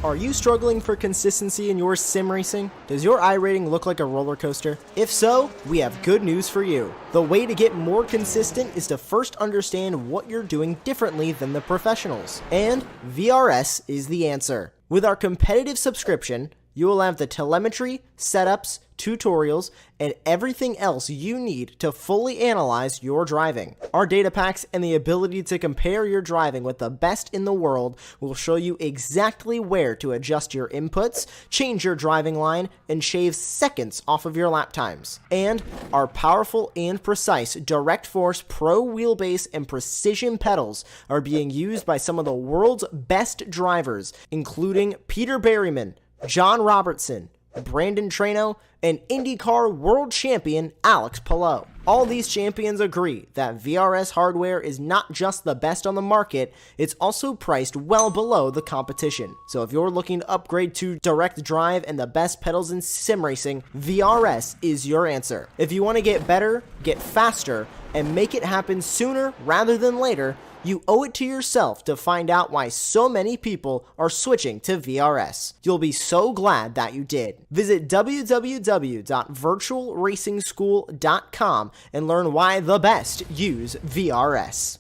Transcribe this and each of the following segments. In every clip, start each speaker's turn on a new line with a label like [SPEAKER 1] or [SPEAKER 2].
[SPEAKER 1] Are you struggling for consistency in your sim racing? Does your iRating look like a roller coaster? If so, we have good news for you. The way to get more consistent is to first understand what you're doing differently than the professionals. And VRS is the answer. With our competitive subscription, you will have the telemetry, setups, tutorials, and everything else you need to fully analyze your driving. Our data packs and the ability to compare your driving with the best in the world will show you exactly where to adjust your inputs, change your driving line, and shave seconds off of your lap times. And our powerful and precise Direct Force Pro wheelbase and precision pedals are being used by some of the world's best drivers, including Peter Berryman, John Robertson, Brandon Treno, and IndyCar World Champion Alex Palou. All these champions agree that VRS hardware is not just the best on the market, it's also priced well below the competition. So if you're looking to upgrade to direct drive and the best pedals in sim racing, VRS is your answer. If you want to get better, get faster, and make it happen sooner rather than later, you owe it to yourself to find out why so many people are switching to VRS. You'll be so glad that you did. Visit www.virtualracingschool.com and learn why the best use VRS.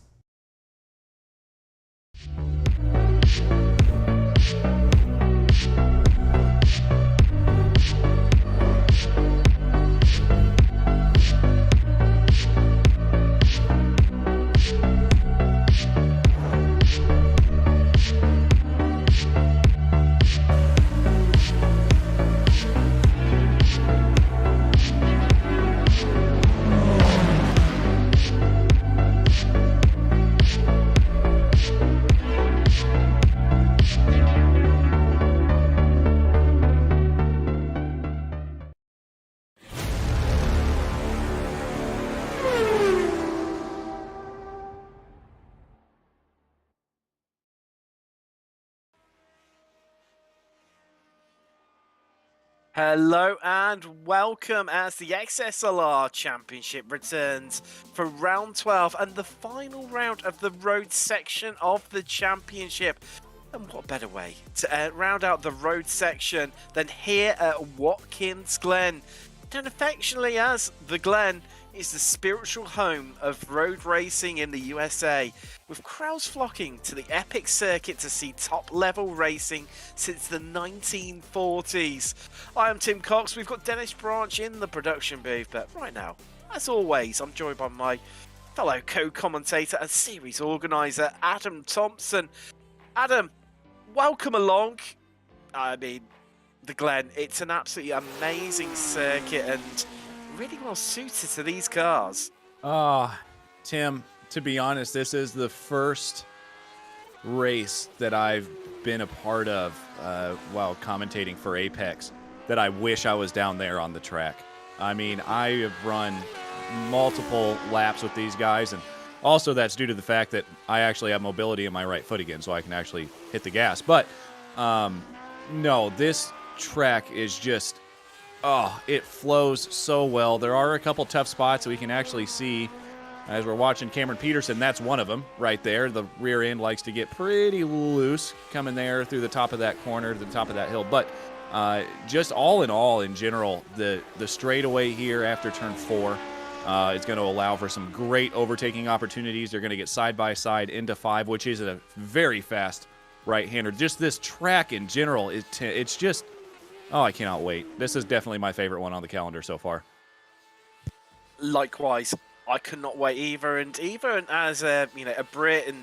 [SPEAKER 2] Hello and welcome as the XSLR Championship returns for round 12 and the final round of the road section of the championship. And what better way to round out the road section than here at Watkins Glen, known affectionately as the Glen, is the spiritual home of road racing in the USA, with crowds flocking to the epic circuit to see top-level racing since the 1940s. I am Tim Cox, we've got Dennis Branch in the production booth, but right now, as always, I'm joined by my fellow co-commentator and series organiser, Adam Thompson. Adam, welcome along. I mean, the Glen, it's an absolutely amazing circuit and really well suited to these cars.
[SPEAKER 3] Tim, to be honest, this is the first race that I've been a part of while commentating for Apex that I wish I was down there on the track. I mean, I have run multiple laps with these guys, and also that's due to the fact that I actually have mobility in my right foot again, so I can actually hit the gas. But no, this track is just, it flows so well. There are a couple tough spots that we can actually see as we're watching Cameron Peterson. That's one of them right there. The rear end likes to get pretty loose coming there through the top of that corner to the top of that hill. But just all in all, in general, the straightaway here after turn 4 is going to allow for some great overtaking opportunities. They're going to get side by side into 5, which is a very fast right-hander. Just this track in general, it's just, I cannot wait. This is definitely my favorite one on the calendar so far.
[SPEAKER 2] Likewise, I could not wait either. And even as a Brit and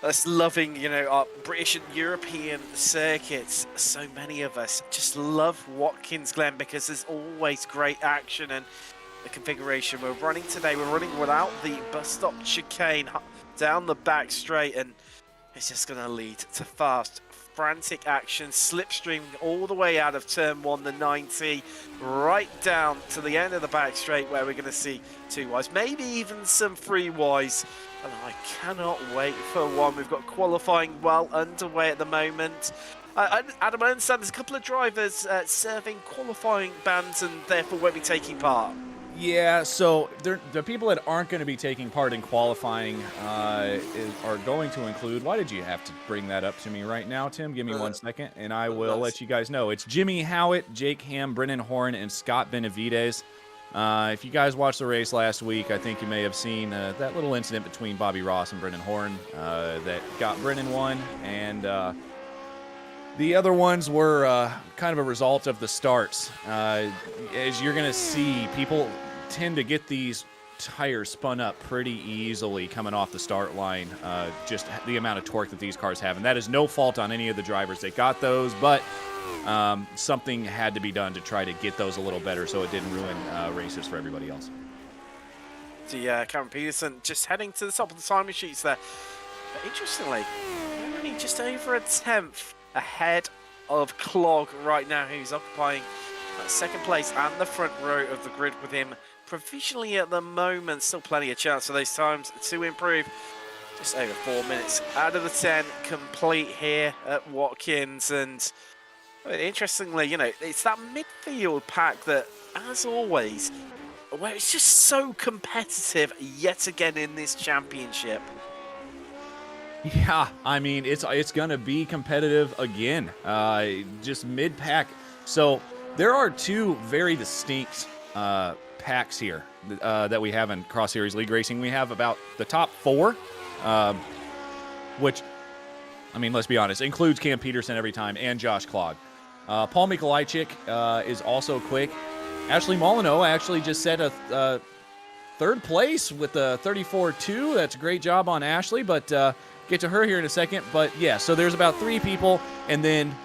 [SPEAKER 2] us loving our British and European circuits, so many of us just love Watkins Glen because there's always great action. And the configuration we're running today, we're running without the bus stop chicane down the back straight, and it's just going to lead to fast, frantic action, slipstreaming all the way out of turn 1, the 90, right down to the end of the back straight where we're going to see 2 wides, maybe even some 3 wides, and I cannot wait for one. We've got qualifying well underway at the moment. Adam, I understand there's a couple of drivers serving qualifying bans and therefore won't be taking part.
[SPEAKER 3] Yeah, so the people that aren't going to be taking part in qualifying are going to include. Why did you have to bring that up to me right now, Tim? Give me 1 second, and I will let you guys know. It's Jimmy Howitt, Jake Ham, Brennan Horn, and Scott Benavides. If you guys watched the race last week, I think you may have seen that little incident between Bobby Ross and Brennan Horn that got Brennan one, and the other ones were kind of a result of the starts. As you're going to see, people tend to get these tires spun up pretty easily coming off the start line, just the amount of torque that these cars have. And that is no fault on any of the drivers that got those, but something had to be done to try to get those a little better so it didn't ruin races for everybody else.
[SPEAKER 2] Cameron Peterson just heading to the top of the timing sheets there. But interestingly, only just over a tenth ahead of Clog right now, who's occupying second place and the front row of the grid with him provisionally at the moment. Still plenty of chance for those times to improve. Just over 4 minutes out of the 10 complete here at Watkins. And interestingly, you know, it's that midfield pack that, as always, where it's just so competitive yet again in this championship.
[SPEAKER 3] Yeah, I mean, it's going to be competitive again, just mid-pack. So there are two very distinct packs here that we have in Cross Series League Racing. We have about the top four, which, I mean, let's be honest, includes Cam Peterson every time and Josh Clog. Paul Mikolajczyk is also quick. Ashley Molyneux actually just set a third place with a 34.2. That's a great job on Ashley, but get to her here in a second. But yeah, so there's about three people and then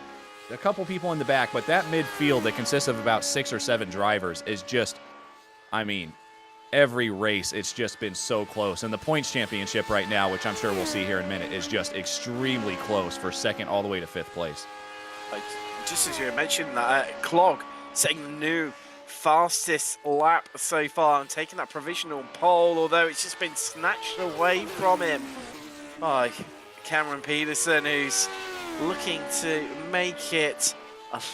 [SPEAKER 3] a couple people in the back, but that midfield that consists of about 6 or 7 drivers is just, I mean, every race it's just been so close. And the points championship right now, which I'm sure we'll see here in a minute, is just extremely close for second all the way to 5th place.
[SPEAKER 2] Just as you mentioned that, Clog setting the new fastest lap so far and taking that provisional pole, although it's just been snatched away from him by Cameron Peterson, who's looking to make it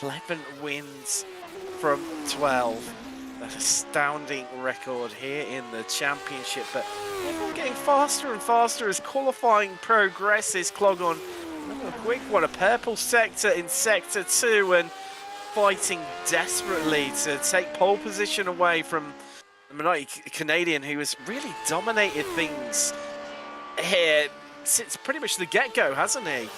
[SPEAKER 2] 11 wins from 12. An astounding record here in the championship, but everyone getting faster and faster as qualifying progresses. Clog on another quick one, a purple sector in sector 2, and fighting desperately to take pole position away from the Minotti Canadian, who has really dominated things here since pretty much the get-go, hasn't he?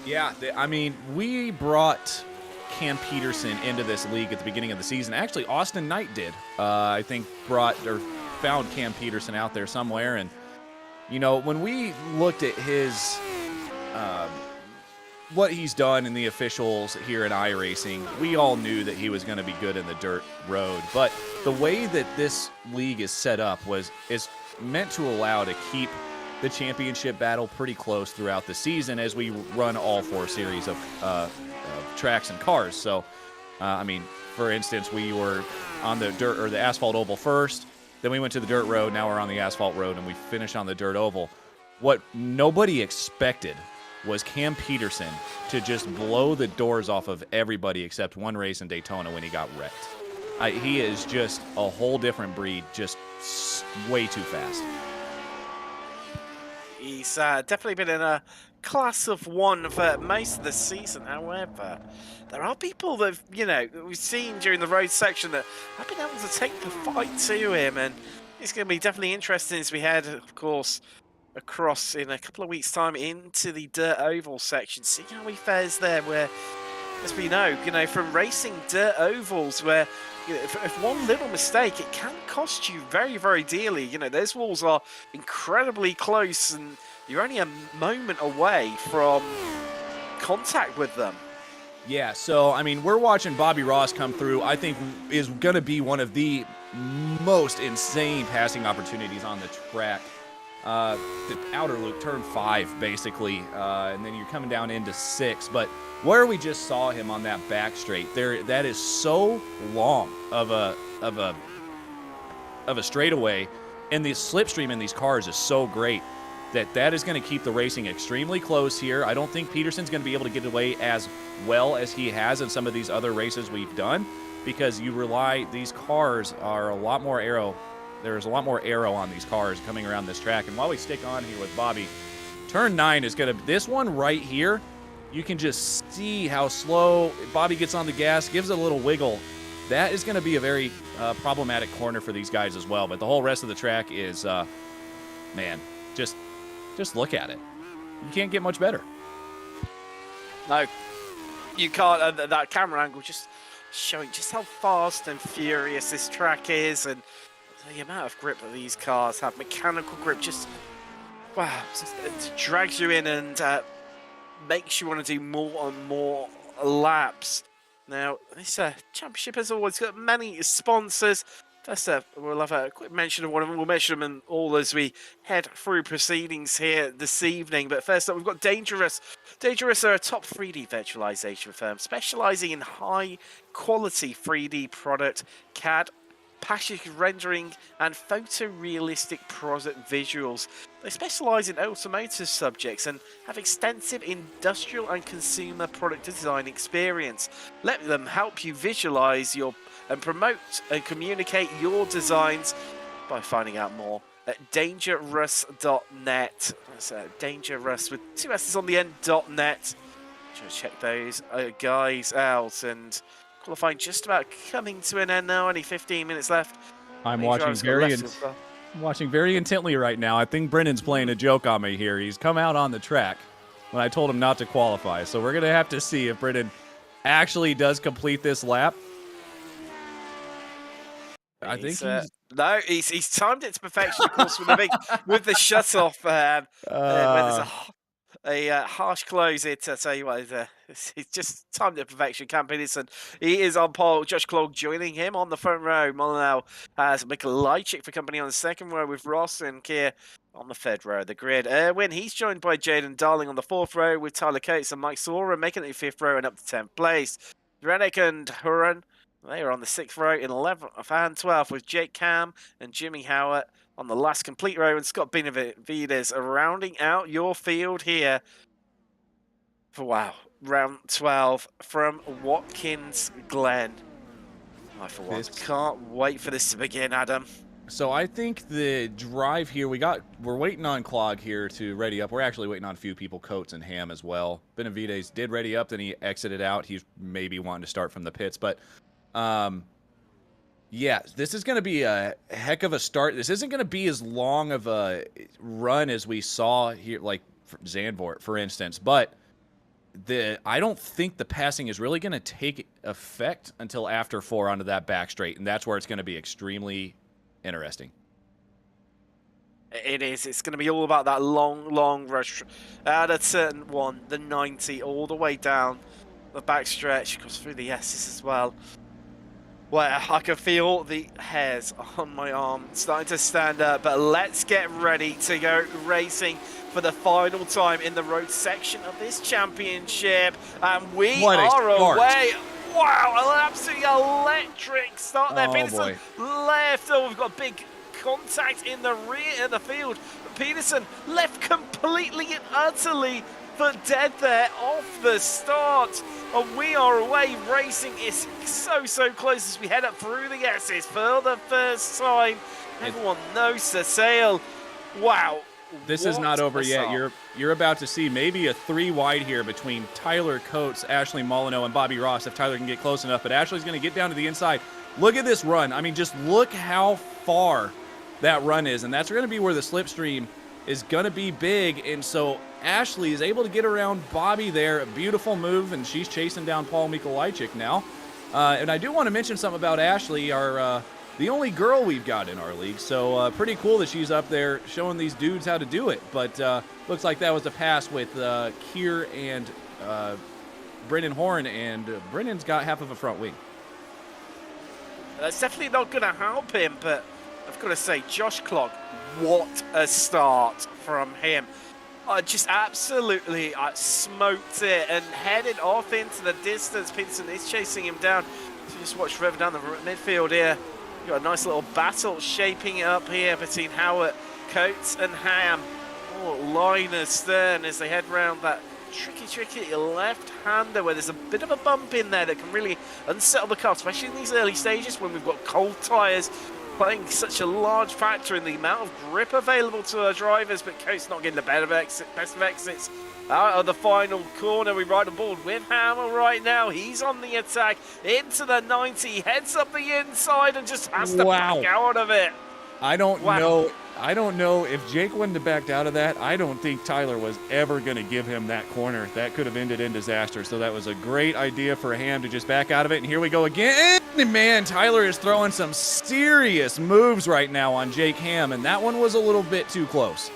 [SPEAKER 3] Yeah, I mean, we brought Cam Peterson into this league at the beginning of the season. Actually, Austin Knight did. I think found Cam Peterson out there somewhere. And, you know, when we looked at his what he's done in the officials here at iRacing, we all knew that he was going to be good in the dirt road. But the way that this league is set up is meant to allow to keep the championship battle pretty close throughout the season as we run all 4 series of tracks and cars. So, I mean, for instance, we were on the dirt or the asphalt oval first, then we went to the dirt road, now we're on the asphalt road, and we finished on the dirt oval. What nobody expected was Cam Peterson to just blow the doors off of everybody except one race in Daytona when he got wrecked. He is just a whole different breed, just way too fast.
[SPEAKER 2] He's definitely been in a class of one for most of the season. However, there are people that, you know, we've seen during the road section that have been able to take the fight to him, and it's going to be definitely interesting as we head, of course, across in a couple of weeks' time into the dirt oval section. See how he fares there, where, as we know, you know, from racing dirt ovals, where, you know, if one little mistake, it can cost you very, very dearly. You know, those walls are incredibly close, and you're only a moment away from contact with them.
[SPEAKER 3] Yeah, so, I mean, we're watching Bobby Ross come through. I think is going to be one of the most insane passing opportunities on the track. The outer loop, turn 5, basically, and then you're coming down into 6. But where we just saw him on that back straight, that is so long of a straightaway, and the slipstream in these cars is so great that is going to keep the racing extremely close here. I don't think Peterson's going to be able to get away as well as he has in some of these other races we've done, because these cars are a lot more aero. There's a lot more aero on these cars coming around this track. And while we stick on here with Bobby, turn 9 is going to, this one right here, you can just see how slow Bobby gets on the gas, gives it a little wiggle. That is going to be a very problematic corner for these guys as well. But the whole rest of the track is, man, just look at it. You can't get much better.
[SPEAKER 2] No, you can't. That camera angle just showing just how fast and furious this track is, and the amount of grip that these cars have, mechanical grip, just wow, it drags you in and makes you want to do more and more laps. Now, this championship has always got many sponsors. First, we'll have a quick mention of one of them. We'll mention them all as we head through proceedings here this evening. But first up, we've got Dangerous. Dangerous are a top 3D virtualization firm specializing in high-quality 3D product, CAD, package rendering, and photorealistic product visuals. They specialize in automotive subjects and have extensive industrial and consumer product design experience. Let them help you visualize and promote and communicate your designs by finding out more at dangerous.net. That's dangerous with 2 S's on the end, .net. Just check those guys out. And qualifying just about coming to an end now, only 15 minutes left.
[SPEAKER 3] I'm watching very intently right now. I think Brennan's playing a joke on me here. He's come out on the track when I told him not to qualify. So we're going to have to see if Brennan actually does complete this lap. I think
[SPEAKER 2] he's timed it to perfection, of course, with the shut off. When there's a harsh close, I tell you what, he's just timed it to perfection. Cam Peterson, he is on pole. Josh Clogg joining him on the front row. Molyneux has Mikolajczyk for company on the second row, with Ross and Kier on the third row of the grid. Erwin, he's joined by Jaden Darling on the fourth row, with Tyler Coates and Mike Sora making it the fifth row and up to 10th place. Rennick and Huron, they are on the 6th row in 11th and 12th, with Jake Cam and Jimmy Howard on the last complete row, and Scott Benavides rounding out your field here for, round 12 from Watkins Glen. I, for one, can't wait for this to begin, Adam.
[SPEAKER 3] So I think the drive here, we're waiting on Clogg here to ready up. We're actually waiting on a few people, Coates and Ham as well. Benavides did ready up, then he exited out. He's maybe wanting to start from the pits, but yeah, this is going to be a heck of a start. This isn't going to be as long of a run as we saw here, like Zandvoort, for instance, but I don't think the passing is really going to take effect until after 4 onto that back straight, and that's where it's going to be extremely interesting.
[SPEAKER 2] It is. It's going to be all about that long rush out of turn 1, the 90, all the way down the back stretch, goes through the S's as well, where I can feel the hairs on my arm starting to stand up. But let's get ready to go racing for the final time in the road section of this championship. And we are away. Wow, an absolutely electric start there. Peterson left. Oh, we've got big contact in the rear of the field. Peterson left completely and utterly for dead there off the start. And we are away. Racing is so close as we head up through the S's for the first time. Everyone knows the sail. Wow.
[SPEAKER 3] This is not over yet. You're about to see maybe a 3 wide here between Tyler Coates, Ashley Molyneux, and Bobby Ross if Tyler can get close enough. But Ashley's going to get down to the inside. Look at this run. I mean, just look how far that run is. And that's going to be where the slipstream is going to be big. And so Ashley is able to get around Bobby there. A beautiful move, and she's chasing down Paul Mikolajczyk now. And I do want to mention something about Ashley, the only girl we've got in our league. So pretty cool that she's up there showing these dudes how to do it. But looks like that was a pass with Kier and Brennan Horn, and Brennan's got half of a front wing.
[SPEAKER 2] That's definitely not going to help him, but I've got to say, Josh Clogg, what a start from him. Just absolutely smoked it and headed off into the distance. Peterson is chasing him down. So just watch further down the midfield here. You've got a nice little battle shaping up here between Howard, Coates and Ham. Oh, line astern as they head round that tricky left-hander where there's a bit of a bump in there that can really unsettle the car, especially in these early stages when we've got cold tyres playing such a large factor in the amount of grip available to our drivers. But Coates not getting the best of exits out of the final corner. We ride on board with Hammer right now. He's on the attack into the 90, heads up the inside and just has to back out of it.
[SPEAKER 3] I don't know if Jake wouldn't have backed out of that. I don't think Tyler was ever going to give him that corner. That could have ended in disaster. So that was a great idea for Ham to just back out of it. And here we go again. And man, Tyler is throwing some serious moves right now on Jake Ham. And that one was a little bit too close.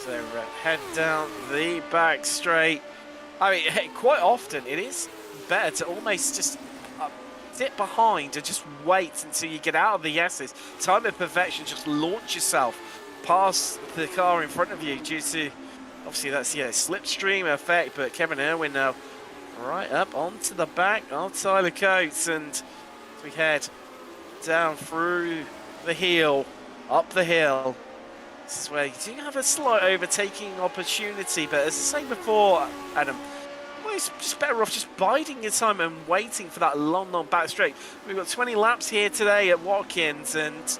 [SPEAKER 2] So head down the back straight. I mean, hey, quite often it is better to almost just sit behind and just wait until you get out of the S's. Time of perfection, just launch yourself past the car in front of you due to, obviously that's, slipstream effect, but Kevin Irwin now right up onto the back of Tyler Coates, and we head down through the heel, up the hill. This is where you do have a slight overtaking opportunity, but as I said before, Adam, it's just better off just biding your time and waiting for that long back straight. We've got 20 laps here today at Watkins, and,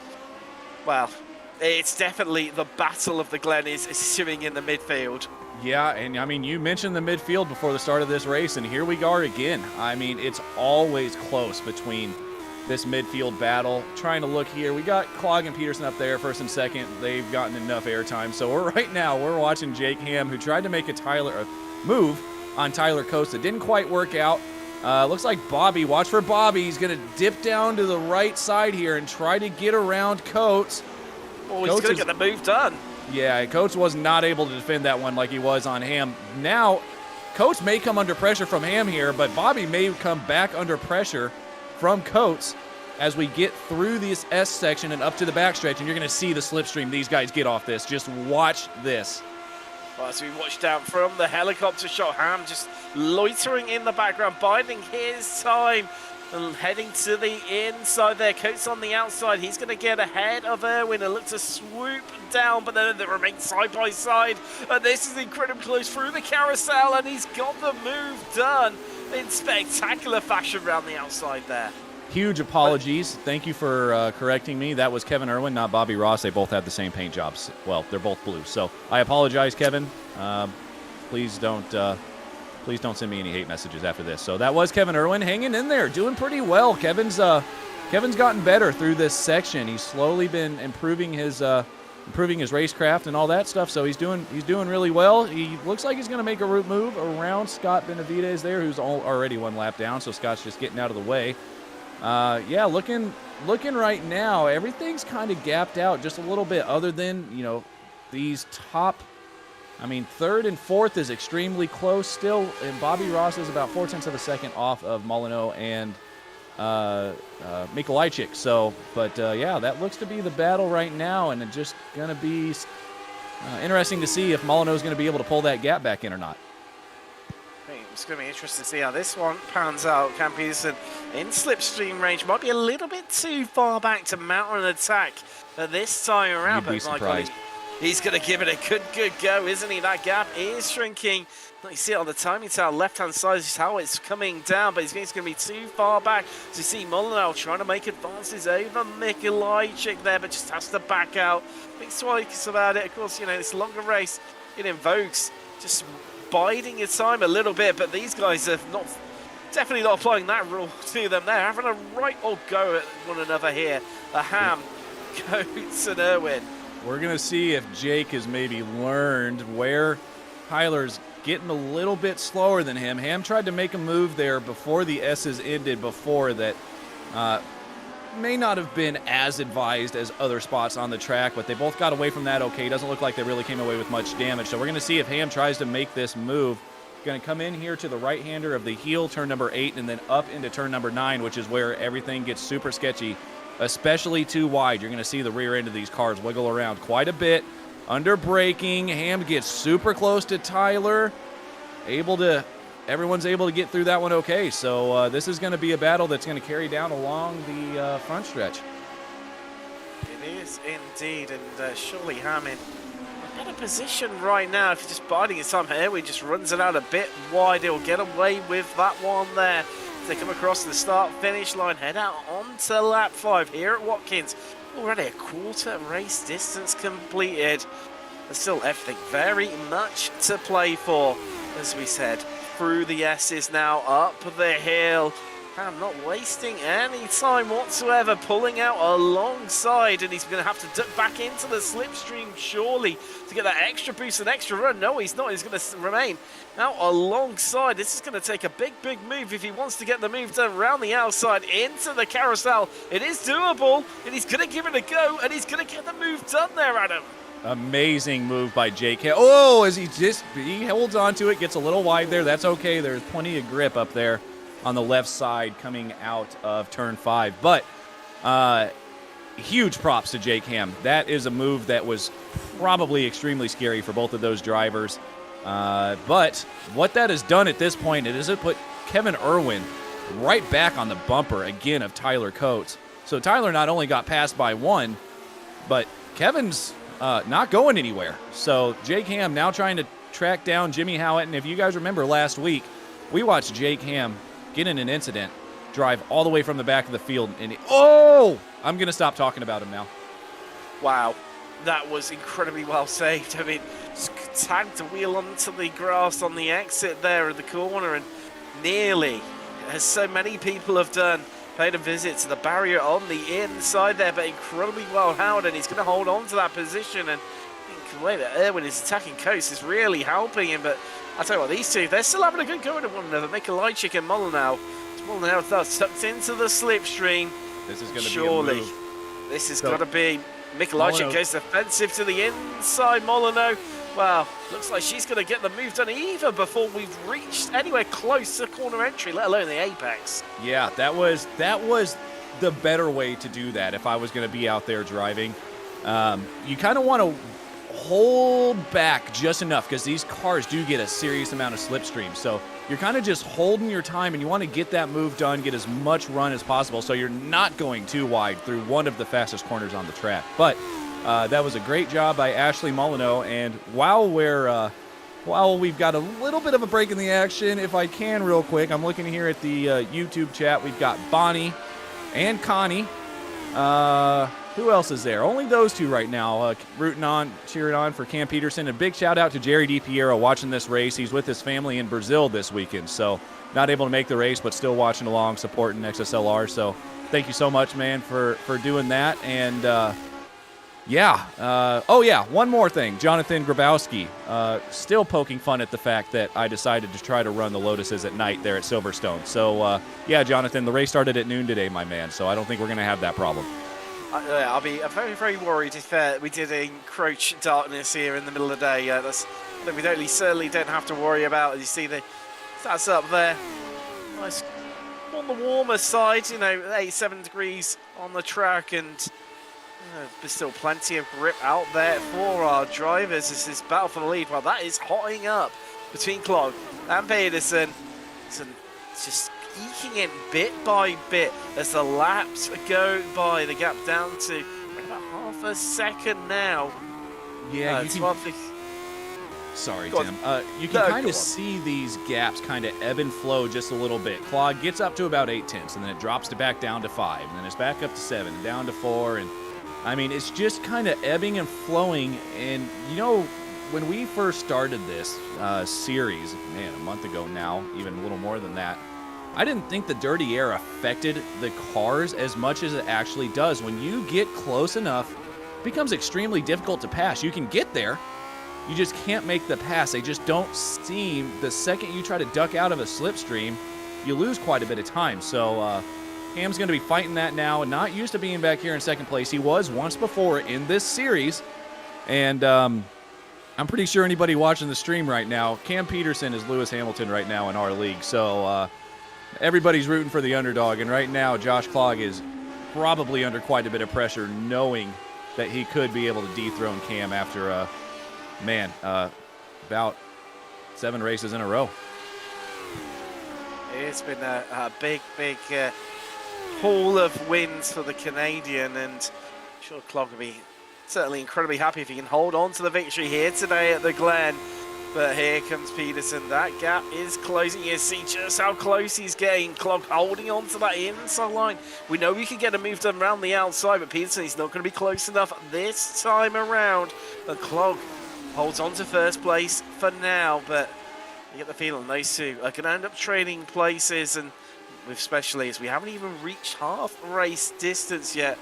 [SPEAKER 2] well, it's definitely the battle of the Glen is sitting in the midfield.
[SPEAKER 3] Yeah, and I mean, you mentioned the midfield before the start of this race, and here we are again. I mean, it's always close between this midfield battle. Trying to look here, we got Clog and Peterson up there, first and second. They've gotten enough airtime. So we're watching Jake Ham, who tried to make a move on Tyler Coates that didn't quite work out. Looks like Bobby, watch for Bobby. He's going to dip down to the right side here and try to get around Coates.
[SPEAKER 2] Oh, he's going to get the move done.
[SPEAKER 3] Yeah, Coates was not able to defend that one like he was on Ham. Now, Coates may come under pressure from Ham here, but Bobby may come back under pressure from Coates as we get through this S section and up to the backstretch, and you're going to see the slipstream these guys get off this. Just watch this.
[SPEAKER 2] Well, as we watch down from the helicopter shot, Ham just loitering in the background, biding his time and heading to the inside there. Coates on the outside. He's going to get ahead of Irwin and look to swoop down, but then they remain side by side. And this is incredibly close through the carousel, and he's got the move done in spectacular fashion around the outside there.
[SPEAKER 3] Huge apologies. Thank you for correcting me. That was Kevin Irwin, not Bobby Ross. They both had the same paint jobs. Well, they're both blue. So I apologize, Kevin. Please don't send me any hate messages after this. So that was Kevin Irwin hanging in there, doing pretty well. Kevin's gotten better through this section. He's slowly been improving his racecraft and all that stuff. So he's doing really well. He looks like he's going to make a route move around Scott Benavidez there, who's already one lap down. So Scott's just getting out of the way. Yeah, looking right now, everything's kind of gapped out just a little bit, other than, these top, third and fourth is extremely close still, and Bobby Ross is about 0.4 of a second off of Molyneux and Mikolajczyk. So, but yeah, that looks to be the battle right now, and it's just going to be interesting to see if Molyneux is going to be able to pull that gap back in or not.
[SPEAKER 2] It's going to be interesting to see how this one pans out. Cam Peterson in slipstream range might be a little bit too far back to mount an attack at this time around.
[SPEAKER 3] You'd be surprised.
[SPEAKER 2] He's going to give it a good go, isn't he? That gap is shrinking. You see it on the timing tower, left-hand side is how it's coming down, but he's going to be too far back to see Molyneux trying to make advances over Mikolajczyk there, but just has to back out. Thinks twice about it. Of course, it's a longer race. It invokes just biding your time a little bit, but these guys are definitely not applying that rule to them. They're having a right old go at one another here. Ham, Coates, and Irwin.
[SPEAKER 3] We're going to see if Jake has maybe learned where Tyler's getting a little bit slower than him. Ham tried to make a move there before the S's ended before that may not have been as advised as other spots on the track, but they both got away from that okay. Doesn't look like they really came away with much damage. So we're going to see if Ham tries to make this move. Going to come in here to the right-hander of the heel, turn number 8, and then up into turn number 9, which is where everything gets super sketchy, especially too wide. You're going to see the rear end of these cars wiggle around quite a bit. Under braking, Ham gets super close to Tyler. Everyone's able to get through that one okay. So this is going to be a battle that's going to carry down along the front stretch.
[SPEAKER 2] It is indeed, and surely Ham in a better position right now. If he's just biding his time here, he just runs it out a bit wide. He'll get away with that one there. They come across the start-finish line, head out onto lap 5 here at Watkins. Already a quarter race distance completed. There's still everything very much to play for, as we said. Through the S's now, up the hill. I'm not wasting any time whatsoever, pulling out alongside, and he's going to have to duck back into the slipstream, surely, to get that extra boost and extra run. No, he's not. He's going to remain out alongside. This is going to take a big, big move if he wants to get the move done around the outside into the carousel. It is doable, and he's going to give it a go, and he's going to get the move done there, Adam.
[SPEAKER 3] Amazing move by Jake. Oh, as he holds on to it, gets a little wide there. That's okay. There's plenty of grip up there on the left side coming out of turn 5. But huge props to Jake Ham. That is a move that was probably extremely scary for both of those drivers. But what that has done at this point, it has put Kevin Irwin right back on the bumper again of Tyler Coates. So Tyler not only got passed by one, but Kevin's not going anywhere. So Jake Ham now trying to track down Jimmy Howitt. And if you guys remember last week, we watched Jake Ham get in an incident, drive all the way from the back of the field, and I'm going to stop talking about him now.
[SPEAKER 2] Wow, that was incredibly well saved. I mean, tagged the wheel onto the grass on the exit there in the corner, and nearly, as so many people have done, paid a visit to the barrier on the inside there, but incredibly well held, and he's going to hold on to that position. And the way that Irwin is attacking Coates is really helping him, but I'll tell you what, these two, they're still having a good go at one another. Mikolajczyk and Molyneux. Molyneux thus tucked into the slipstream.
[SPEAKER 3] This is going to
[SPEAKER 2] surely
[SPEAKER 3] be a move.
[SPEAKER 2] This has got to be. Mikolajczyk goes defensive to the inside. Molyneux, well, looks like she's going to get the move done even before we've reached anywhere close to corner entry, let alone the apex.
[SPEAKER 3] Yeah, that was the better way to do that if I was going to be out there driving. You kind of want to hold back just enough because these cars do get a serious amount of slipstream. So you're kind of just holding your time and you want to get that move done, get as much run as possible so you're not going too wide through one of the fastest corners on the track. But that was a great job by Ashley Molyneux. And while we've got a little bit of a break in the action, if I can real quick, I'm looking here at the YouTube chat. We've got Bonnie and Connie. Who else is there? Only those two right now, rooting on, cheering on for Cam Peterson. A big shout out to Jerry DiPiero watching this race. He's with his family in Brazil this weekend, so not able to make the race, but still watching along, supporting XSLR. So thank you so much, man, for doing that. And one more thing. Jonathan Grabowski, still poking fun at the fact that I decided to try to run the Lotuses at night there at Silverstone. So, Jonathan, the race started at noon today, my man, so I don't think we're going to have that problem.
[SPEAKER 2] I'll be very, very worried if we did encroach darkness here in the middle of the day. That's that we certainly don't have to worry about. You see the stats up there. Nice on the warmer side, 87 degrees on the track, and there's still plenty of grip out there for our drivers as this battle for the lead. Well, that is hotting up between Clog and Pedersen. It's just eking in bit by bit as the laps go by. The gap down to about half a second now.
[SPEAKER 3] Yeah, sorry, Tim. You can kind of see these gaps kind of ebb and flow just a little bit. Clog gets up to about 8/10, and then it drops back down to 5, and then it's back up to 7, and down to 4, and I mean, it's just kind of ebbing and flowing. And when we first started this series, a month ago now, even a little more than that, I didn't think the dirty air affected the cars as much as it actually does. When you get close enough, it becomes extremely difficult to pass. You can get there, you just can't make the pass. They just don't seem, the second you try to duck out of a slipstream, you lose quite a bit of time. So Cam's going to be fighting that now. Not used to being back here in second place. He was once before in this series. And I'm pretty sure anybody watching the stream right now, Cam Petersen is Lewis Hamilton right now in our league. So everybody's rooting for the underdog. And right now, Josh Clog is probably under quite a bit of pressure, knowing that he could be able to dethrone Cam after, about 7 races in a row.
[SPEAKER 2] It's been a big haul of wins for the Canadian, and I'm sure Clog will be certainly incredibly happy if he can hold on to the victory here today at the Glen. But here comes Peterson. That gap is closing. You see just how close he's getting. Clog holding on to that inside line. We know we can get a move done around the outside, but Peterson is not going to be close enough this time around. The Clog holds on to first place for now, but you get the feeling those two are going to end up trading places. And with especially as we haven't even reached half race distance yet.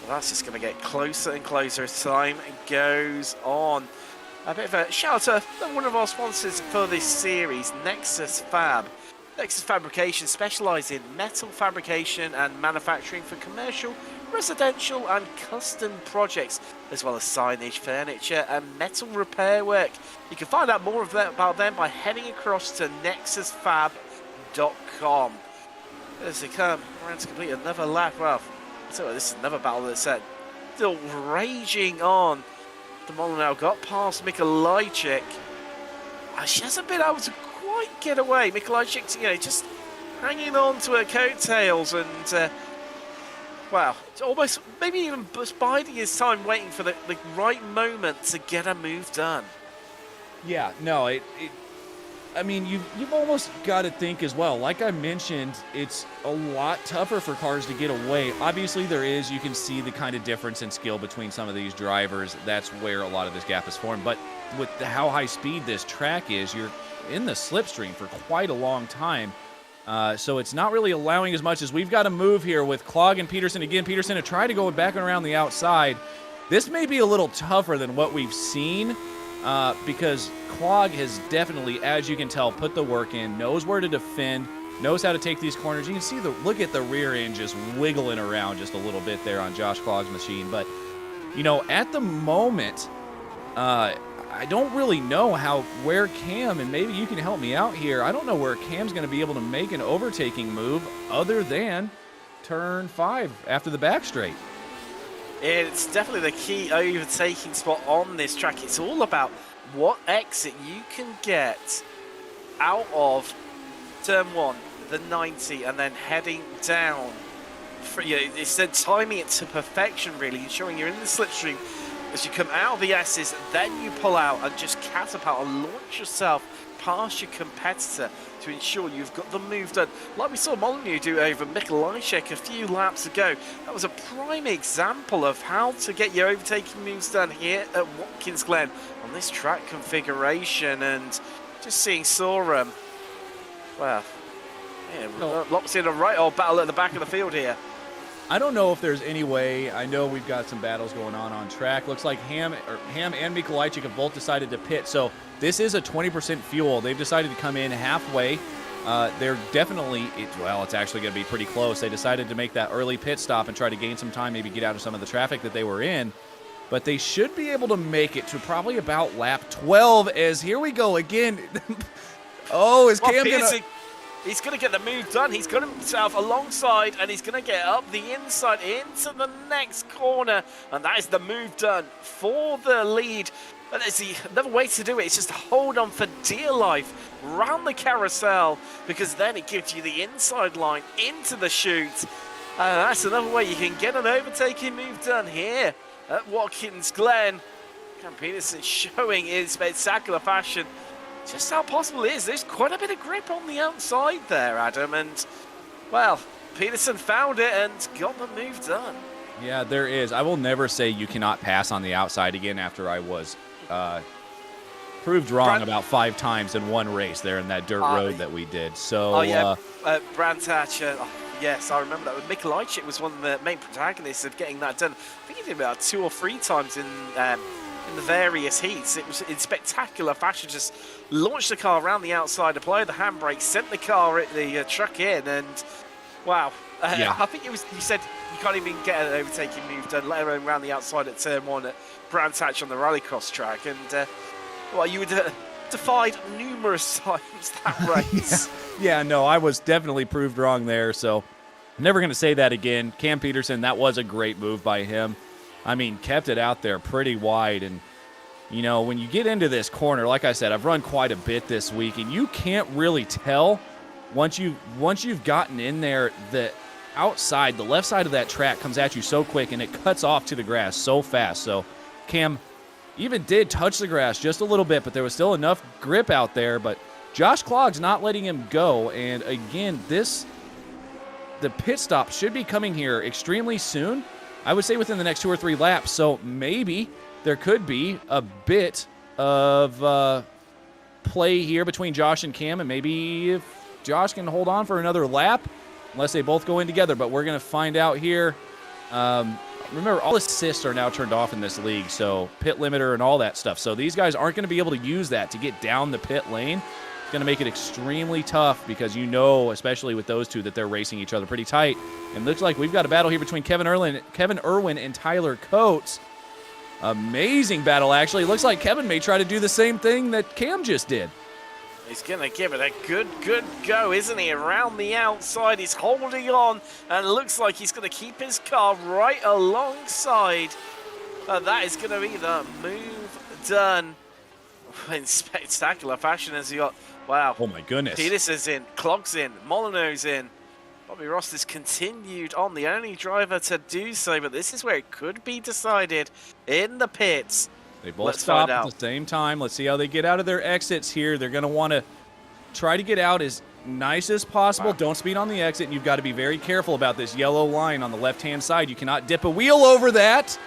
[SPEAKER 2] Well, that's just going to get closer and closer as time goes on. A bit of a shout out to one of our sponsors for this series, Nexus Fab. Nexus Fabrication specialise in metal fabrication and manufacturing for commercial, residential and custom projects, as well as signage, furniture and metal repair work. You can find out more about them by heading across to nexusfab.com. As they come around to complete another lap, well, so this is another battle that's still raging on. The Molyneux got past Mikolajczyk. She hasn't been able to quite get away. Mikolajczyk, just hanging on to her coattails and, well, almost maybe even biding his time, waiting for the right moment to get a move done.
[SPEAKER 3] Yeah, no, I mean, you've almost got to think as well. Like I mentioned, it's a lot tougher for cars to get away. Obviously, you can see the kind of difference in skill between some of these drivers. That's where a lot of this gap is formed. But with how high speed this track is, you're in the slipstream for quite a long time. So it's not really allowing as much as we've got to move here with Clog and Peterson. Again, Peterson to try to go back and around the outside. This may be a little tougher than what we've seen. Because Clog has definitely, as you can tell, put the work in, knows where to defend, knows how to take these corners. You can see look at the rear end just wiggling around just a little bit there on Josh Clog's machine. But, at the moment, I don't really know where Cam, and maybe you can help me out here, I don't know where Cam's going to be able to make an overtaking move other than turn 5 after the back straight.
[SPEAKER 2] It's definitely the key overtaking spot on this track. It's all about what exit you can get out of turn 1, the 90, and then heading down. It's then timing it to perfection, really, ensuring you're in the slipstream as you come out of the S's, then you pull out and just catapult and launch yourself past your competitor to ensure you've got the move done. Like we saw Molyneux do over Mikolajczyk a few laps ago. That was a prime example of how to get your overtaking moves done here at Watkins Glen on this track configuration. And just seeing Sorum, well, locks in a right old battle at the back of the field here.
[SPEAKER 3] I don't know if there's any way. I know we've got some battles going on track. Looks like Ham and Mikolajczyk have both decided to pit. So this is a 20% fuel. They've decided to come in halfway. They're definitely, it's actually going to be pretty close. They decided to make that early pit stop and try to gain some time, maybe get out of some of the traffic that they were in. But they should be able to make it to probably about lap 12 as here we go again. Is Cam going to...
[SPEAKER 2] He's going to get the move done. He's got himself alongside, and he's going to get up the inside into the next corner. And that is the move done for the lead. But there's another way to do it. It's just hold on for dear life round the carousel, because then it gives you the inside line into the chute. That's another way you can get an overtaking move done here at Watkins Glen. Cam Peterson showing in spectacular fashion just how possible it is. There's quite a bit of grip on the outside there, Adam, and, well, Peterson found it and got the move done.
[SPEAKER 3] Yeah, there is. I will never say you cannot pass on the outside again after I was proved wrong about 5 times in one race there in that dirt road that we did. So,
[SPEAKER 2] Brandtach, yes, I remember that. Mikolajczyk was one of the main protagonists of getting that done. I think he did about 2 or 3 times in the various heats. It was in spectacular fashion. Just launched the car around the outside, applied the handbrake, sent the truck in, and wow. I think it was. You said you can't even get an overtaking move done, let alone around the outside at turn 1 at Brandtach on the rallycross track. And you would defied numerous times that race.
[SPEAKER 3] Yeah, no, I was definitely proved wrong there. So never going to say that again. Cam Peterson, that was a great move by him. I mean, kept it out there pretty wide. And, when you get into this corner, like I said, I've run quite a bit this week, and you can't really tell once you've gotten in there that outside, the left side of that track comes at you so quick, and it cuts off to the grass so fast. So Cam even did touch the grass just a little bit, but there was still enough grip out there. But Josh Clogg's not letting him go. And again, the pit stop should be coming here extremely soon. I would say within the next 2 or 3 laps. So maybe there could be a bit of play here between Josh and Cam, and maybe if Josh can hold on for another lap, unless they both go in together. But we're going to find out here. Remember, all assists are now turned off in this league, so pit limiter and all that stuff. So these guys aren't going to be able to use that to get down the pit lane. It's going to make it extremely tough because you know, especially with those two, that they're racing each other pretty tight. And looks like we've got a battle here between Kevin Irwin and Tyler Coates. Amazing battle, actually. Looks like Kevin may try to do the same thing that Cam just did.
[SPEAKER 2] He's going to give it a good go, isn't he? Around the outside, he's holding on, and looks like he's going to keep his car right alongside. That is going to be the move done in spectacular fashion as he got, wow.
[SPEAKER 3] Oh, my goodness.
[SPEAKER 2] Peterson's in, Clogg's in, Molyneux's in. Bobby Ross has continued on, the only driver to do so, but this is where it could be decided in the pits.
[SPEAKER 3] They both stop at the same time. Let's see how they get out of their exits here. They're going to want to try to get out as nice as possible. Wow. Don't speed on the exit, and you've got to be very careful about this yellow line on the left-hand side. You cannot dip a wheel over that,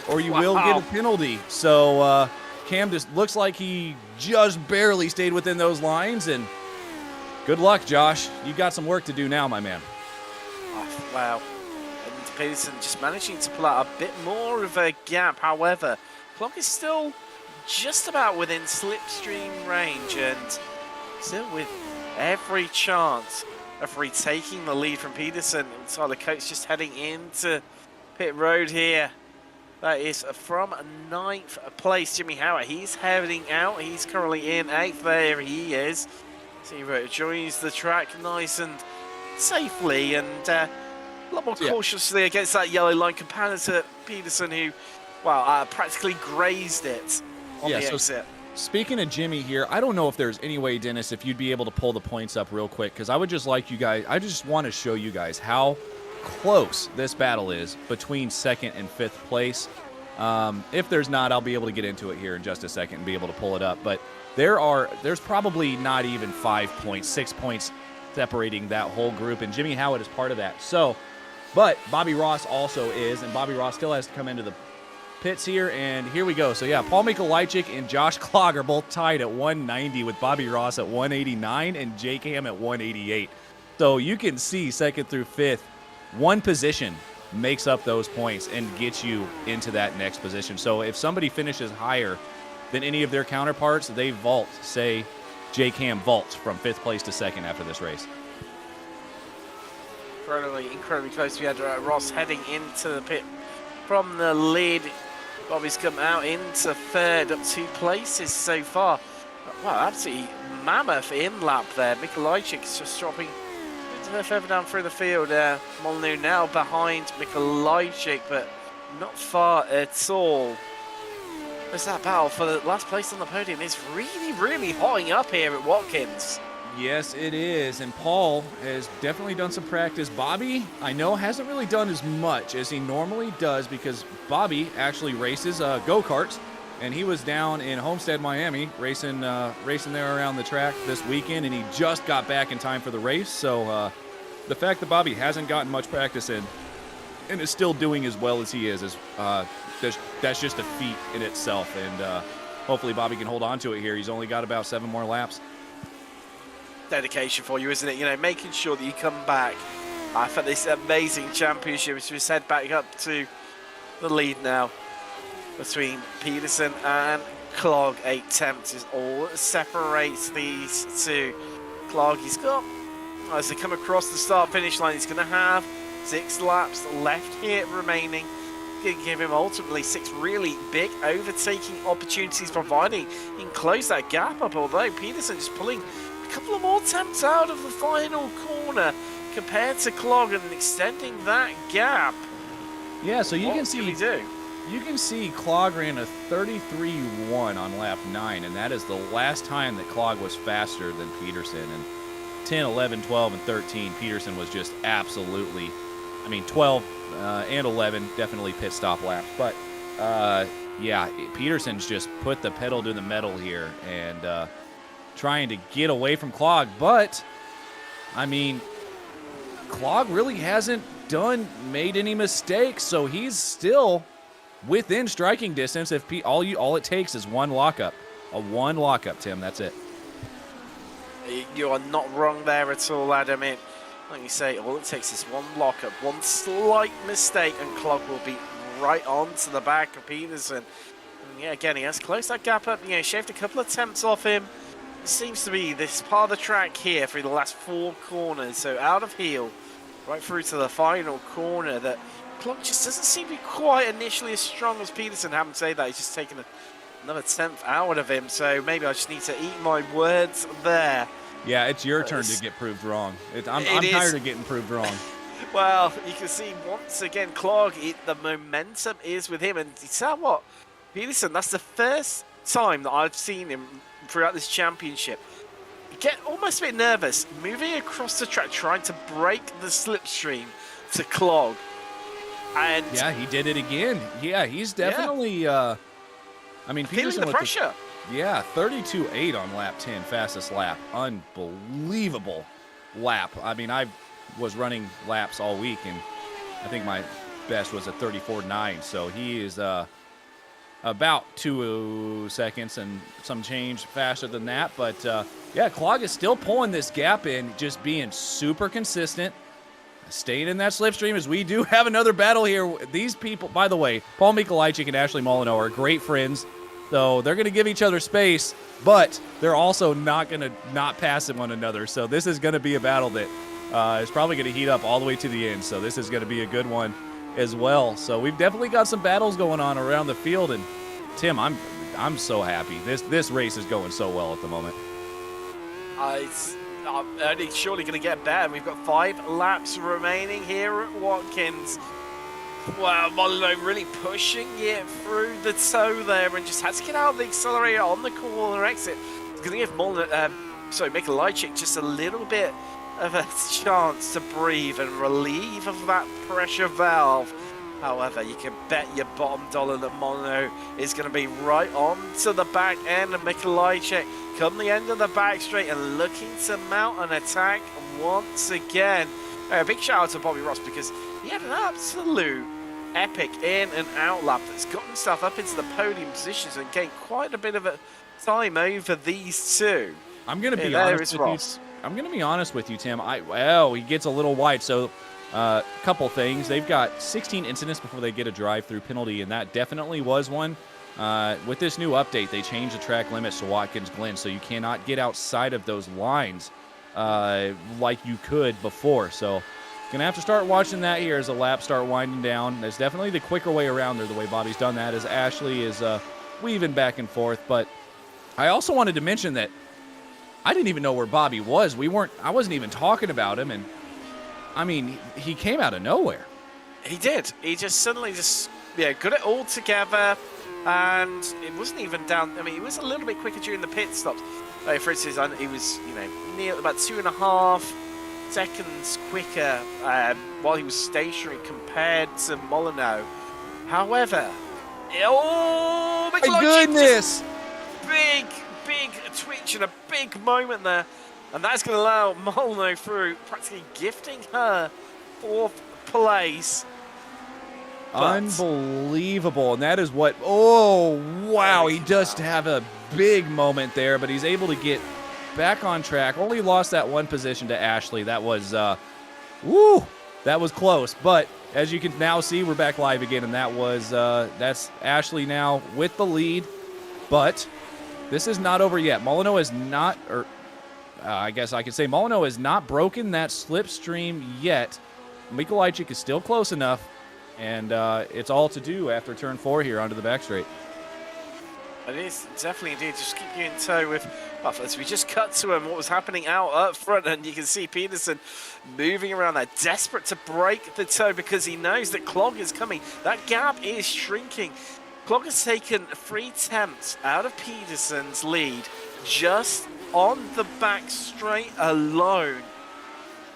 [SPEAKER 3] or you will get a penalty. So Cam just looks like he just barely stayed within those lines, and good luck, Josh. You've got some work to do now, my man.
[SPEAKER 2] Oh, wow. And Peterson just managing to pull out a bit more of a gap. However, Clog is still just about within slipstream range, and still with every chance of retaking the lead from Peterson. Tyler Coates just heading into pit road here. That is from 9th place. Jimmy Howard, he's heading out. He's currently in 8th. There he is. Zero joins the track nice and safely, and a lot more cautiously against that yellow line compared to Peterson, who, well, practically grazed it on the exit.
[SPEAKER 3] Speaking of Jimmy here, I don't know if there's any way, Dennis, if you'd be able to pull the points up real quick, because I would just like you guys, I just want to show you guys how close this battle is between 2nd and 5th place. If there's not, I'll be able to get into it here in just a second and be able to pull it up. But there's probably not even 5 points, 6 points separating that whole group, and Jimmy Howard is part of that. So, but Bobby Ross also is, and Bobby Ross still has to come into the pits here, and here we go. So yeah, Paul Mikolajczyk and Josh Clog are both tied at 190 with Bobby Ross at 189 and Jake Ham at 188. So you can see 2nd through 5th, one position makes up those points and gets you into that next position. So if somebody finishes higher than any of their counterparts, they vault. Say Jake Ham vaults from 5th place to 2nd after this race.
[SPEAKER 2] Incredibly close. We had Ross heading into the pit from the lead. Bobby's come out into 3rd, up 2 places so far. Wow, absolutely mammoth in-lap there. Mikolajczyk's just dropping further down through the field. Molyneux now behind Mikolajczyk, but not far at all. There's that battle for the last place on the podium. It's really hotting up here at Watkins.
[SPEAKER 3] Yes, it is, and Paul has definitely done some practice. Bobby, I know, hasn't really done as much as he normally does because Bobby actually races go-karts, and he was down in Homestead, Miami, racing there around the track this weekend, and he just got back in time for the race. So the fact that Bobby hasn't gotten much practice in and is still doing as well as he is that's just a feat in itself, and hopefully Bobby can hold on to it here. He's only got about 7 more laps.
[SPEAKER 2] Dedication for you, isn't it? You know, making sure that you come back for this amazing championship. As we head back up to the lead now between Peterson and Clog. 8 attempts is all that separates these two. Clog, he's got, as they come across the start-finish line, he's going to have 6 laps left here remaining. Going to give him ultimately 6 really big overtaking opportunities, providing he can close that gap up, although Peterson just pulling a couple of more attempts out of the final corner compared to Clog and extending that gap.
[SPEAKER 3] Yeah, so you can see
[SPEAKER 2] do?
[SPEAKER 3] You can see Clog ran a 33.1 on lap 9, and that is the last time that Clog was faster than Peterson. And 10, 11, 12, and 13, Peterson was just absolutely I mean, 12 and 11 definitely pit stop laps. But, yeah, Peterson's just put the pedal to the metal here and trying to get away from Clog. But, I mean, Clog really hasn't made any mistakes, so he's still within striking distance. If all it takes is one lockup. One lockup, Tim. That's it.
[SPEAKER 2] You are not wrong there at all, Adam. Like you say, all it takes is one lockup, one slight mistake, and Clog will be right on to the back of Peterson. And yeah, again, he has closed that gap up. Shaved a couple of attempts off him. It seems to be this part of the track here through the last 4 corners. So out of heel, right through to the final corner, that Clog just doesn't seem to be quite initially as strong as Peterson. Having said that, he's just taken another 10th out of him. So maybe I just need to eat my words there.
[SPEAKER 3] Yeah, it's your turn to get proved wrong. I'm tired of getting proved wrong.
[SPEAKER 2] Well, you can see once again, Clog, the momentum is with him. And you tell what, Peterson, that's the first time that I've seen him throughout this championship get almost a bit nervous, moving across the track, trying to break the slipstream to Clog. And
[SPEAKER 3] yeah, he did it again. Yeah, he's definitely, I mean,
[SPEAKER 2] feeling
[SPEAKER 3] Peterson
[SPEAKER 2] the pressure.
[SPEAKER 3] 32.8 on lap 10, fastest lap. Unbelievable lap. I mean, I was running laps all week, and I think my best was a 34.9. So he is about 2 seconds and some change faster than that. But, yeah, Clog is still pulling this gap in, just being super consistent, staying in that slipstream as we do have another battle here. These people, by the way, Paul Mikolajczyk and Ashley Molyneux are great friends. So they're going to give each other space, but they're also not going to not pass one another. So this is going to be a battle that is probably going to heat up all the way to the end. So this is going to be a good one as well. So we've definitely got some battles going on around the field. And Tim, I'm so happy. This race is going so well at the moment.
[SPEAKER 2] It's only surely going to get better. We've got 5 laps remaining here at Watkins. Wow, Molyneux really pushing it through the toe there and just has to get out of the accelerator on the corner exit. It's going to give Mikolajczyk just a little bit of a chance to breathe and relieve of that pressure valve. However, you can bet your bottom dollar that Molyneux is going to be right on to the back end of Mikolajczyk, come the end of the back straight and looking to mount an attack once again. A big shout out to Bobby Ross because he had an absolute epic in and out lap that's gotten himself up into the podium positions and gained quite a bit of a time over these two.
[SPEAKER 3] I'm going to be honest with you. I'm going to be honest with you, Tim. He gets a little wide. So a couple things. They've got 16 incidents before they get a drive-through penalty, and that definitely was one. With this new update, they changed the track limits to Watkins Glen, so you cannot get outside of those lines like you could before. So gonna have to start watching that here as the laps start winding down. There's definitely the quicker way around there, the way Bobby's done that, as Ashley is weaving back and forth. But I also wanted to mention that I didn't even know where Bobby was. I wasn't even talking about him, and I mean, he came out of nowhere. He
[SPEAKER 2] did. He just suddenly got it all together, and it wasn't even down. I mean, he was a little bit quicker during the pit stops. For instance, he was near about 2.5 seconds quicker while he was stationary compared to Molyneux. However,
[SPEAKER 3] my goodness!
[SPEAKER 2] Big twitch and a big moment there. And that's going to allow Molyneux through, practically gifting her 4th place.
[SPEAKER 3] Unbelievable. And that is what, oh, wow. He does have a big moment there, but he's able to get back on track. Only lost that one position to Ashley. That was, that was close. But as you can now see, we're back live again, and that's Ashley now with the lead. But this is not over yet. Molyneux is not, I guess I could say Molyneux has not broken that slipstream yet. Mikolajczyk is still close enough, and it's all to do after turn 4 here onto the back straight.
[SPEAKER 2] It is definitely indeed. Just keep you in tow with Buffalo. We just cut to him, what was happening out up front, and you can see Peterson moving around there, desperate to break the toe because he knows that Clog is coming. That gap is shrinking. Clog has taken 3 attempts out of Peterson's lead just on the back straight alone.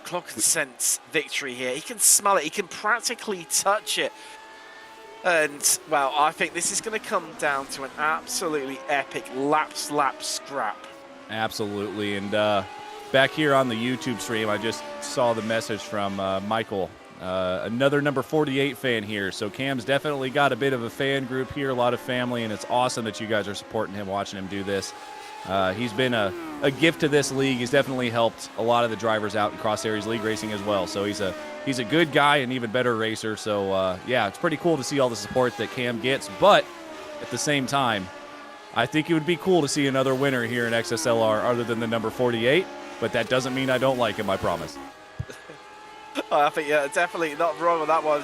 [SPEAKER 2] Clog can sense victory here. He can smell it. He can practically touch it. And, well, I think this is going to come down to an absolutely epic lap-slap scrap.
[SPEAKER 3] Absolutely. And back here on the YouTube stream, I just saw the message from Michael, another number 48 fan here. So Cam's definitely got a bit of a fan group here, a lot of family, and it's awesome that you guys are supporting him, watching him do this. He's been a gift to this league. He's definitely helped a lot of the drivers out in Cross Series League racing as well. So he's a good guy, an even better racer. So, yeah, it's pretty cool to see all the support that Cam gets. But at the same time, I think it would be cool to see another winner here in XSLR other than the number 48. But that doesn't mean I don't like him, I promise.
[SPEAKER 2] I think, yeah, definitely not wrong with that one.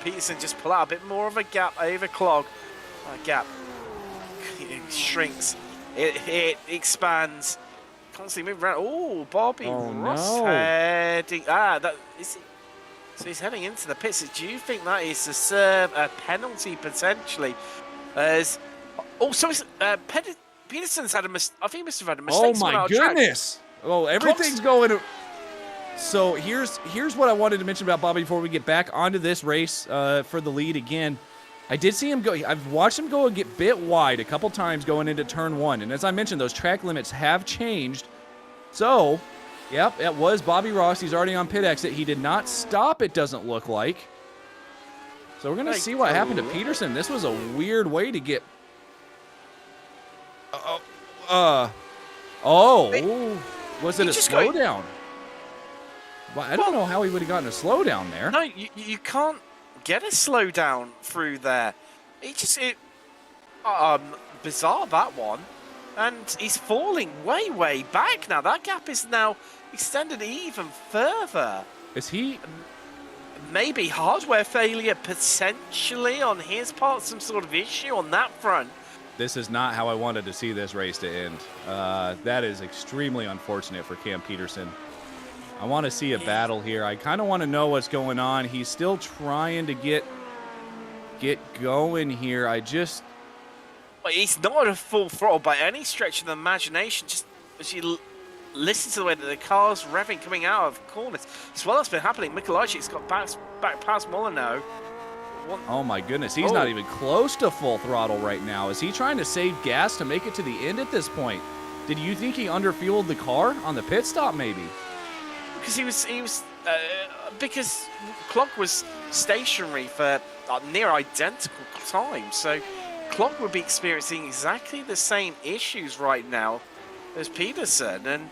[SPEAKER 2] Peterson just pull out a bit more of a gap over Clog. Gap it shrinks. It expands. Constantly moving around. Oh, Bobby Ross heading. That is it. So he's heading into the pits. Do you think that is to serve a penalty potentially? As so Peterson's had a mistake. I think he must have had a mistake.
[SPEAKER 3] Oh my goodness! Oh, everything's going. So here's what I wanted to mention about Bobby before we get back onto this race for the lead again. I did see him go. I've watched him go and get bit wide a couple times going into turn 1, and as I mentioned, those track limits have changed. So, yep, it was Bobby Ross. He's already on pit exit. He did not stop. It doesn't look like. So we're gonna see what happened to Peterson. This was a weird way to get. Was it a slowdown? Well, I don't know how he would have gotten a slowdown there.
[SPEAKER 2] No, you can't get a slowdown through there. Bizarre, that one. And he's falling way back now. That gap is now extended even further.
[SPEAKER 3] Is he?
[SPEAKER 2] Maybe hardware failure potentially on his part, some sort of issue on that front.
[SPEAKER 3] This is not how I wanted to see this race to end. That is extremely unfortunate for Cam Peterson. I want to see a battle here. I kind of want to know what's going on. He's still trying to get going here.
[SPEAKER 2] He's not a full throttle by any stretch of the imagination. Just as you listen to the way that the car's revving coming out of corners. As well as been happening, Mikolajic's got back past Molyneux.
[SPEAKER 3] Oh my goodness, he's not even close to full throttle right now. Is he trying to save gas to make it to the end at this point? Did you think he underfueled the car on the pit stop maybe?
[SPEAKER 2] Because Clog was stationary for near identical time, so Clog would be experiencing exactly the same issues right now as Peterson, and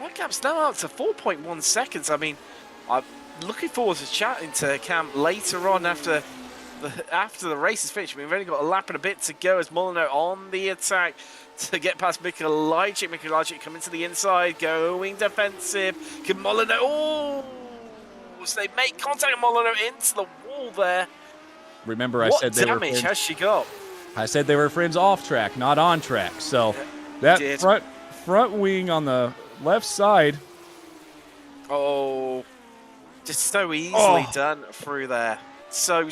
[SPEAKER 2] that gap's now up to 4.1 seconds. I mean, I'm looking forward to chatting to Cam later on after the race is finished. We've only got a lap and a bit to go as Molyneux on the attack to get past Mikolajcic. Mikolajcic coming to the inside, going defensive. Can Molyneux? Oh! So they make contact with Molyneux into the wall there.
[SPEAKER 3] Remember, I said they were
[SPEAKER 2] friends. What damage has she got?
[SPEAKER 3] I said they were friends off track, not on track. So that front wing on the left side.
[SPEAKER 2] Oh, just so easily done through there. So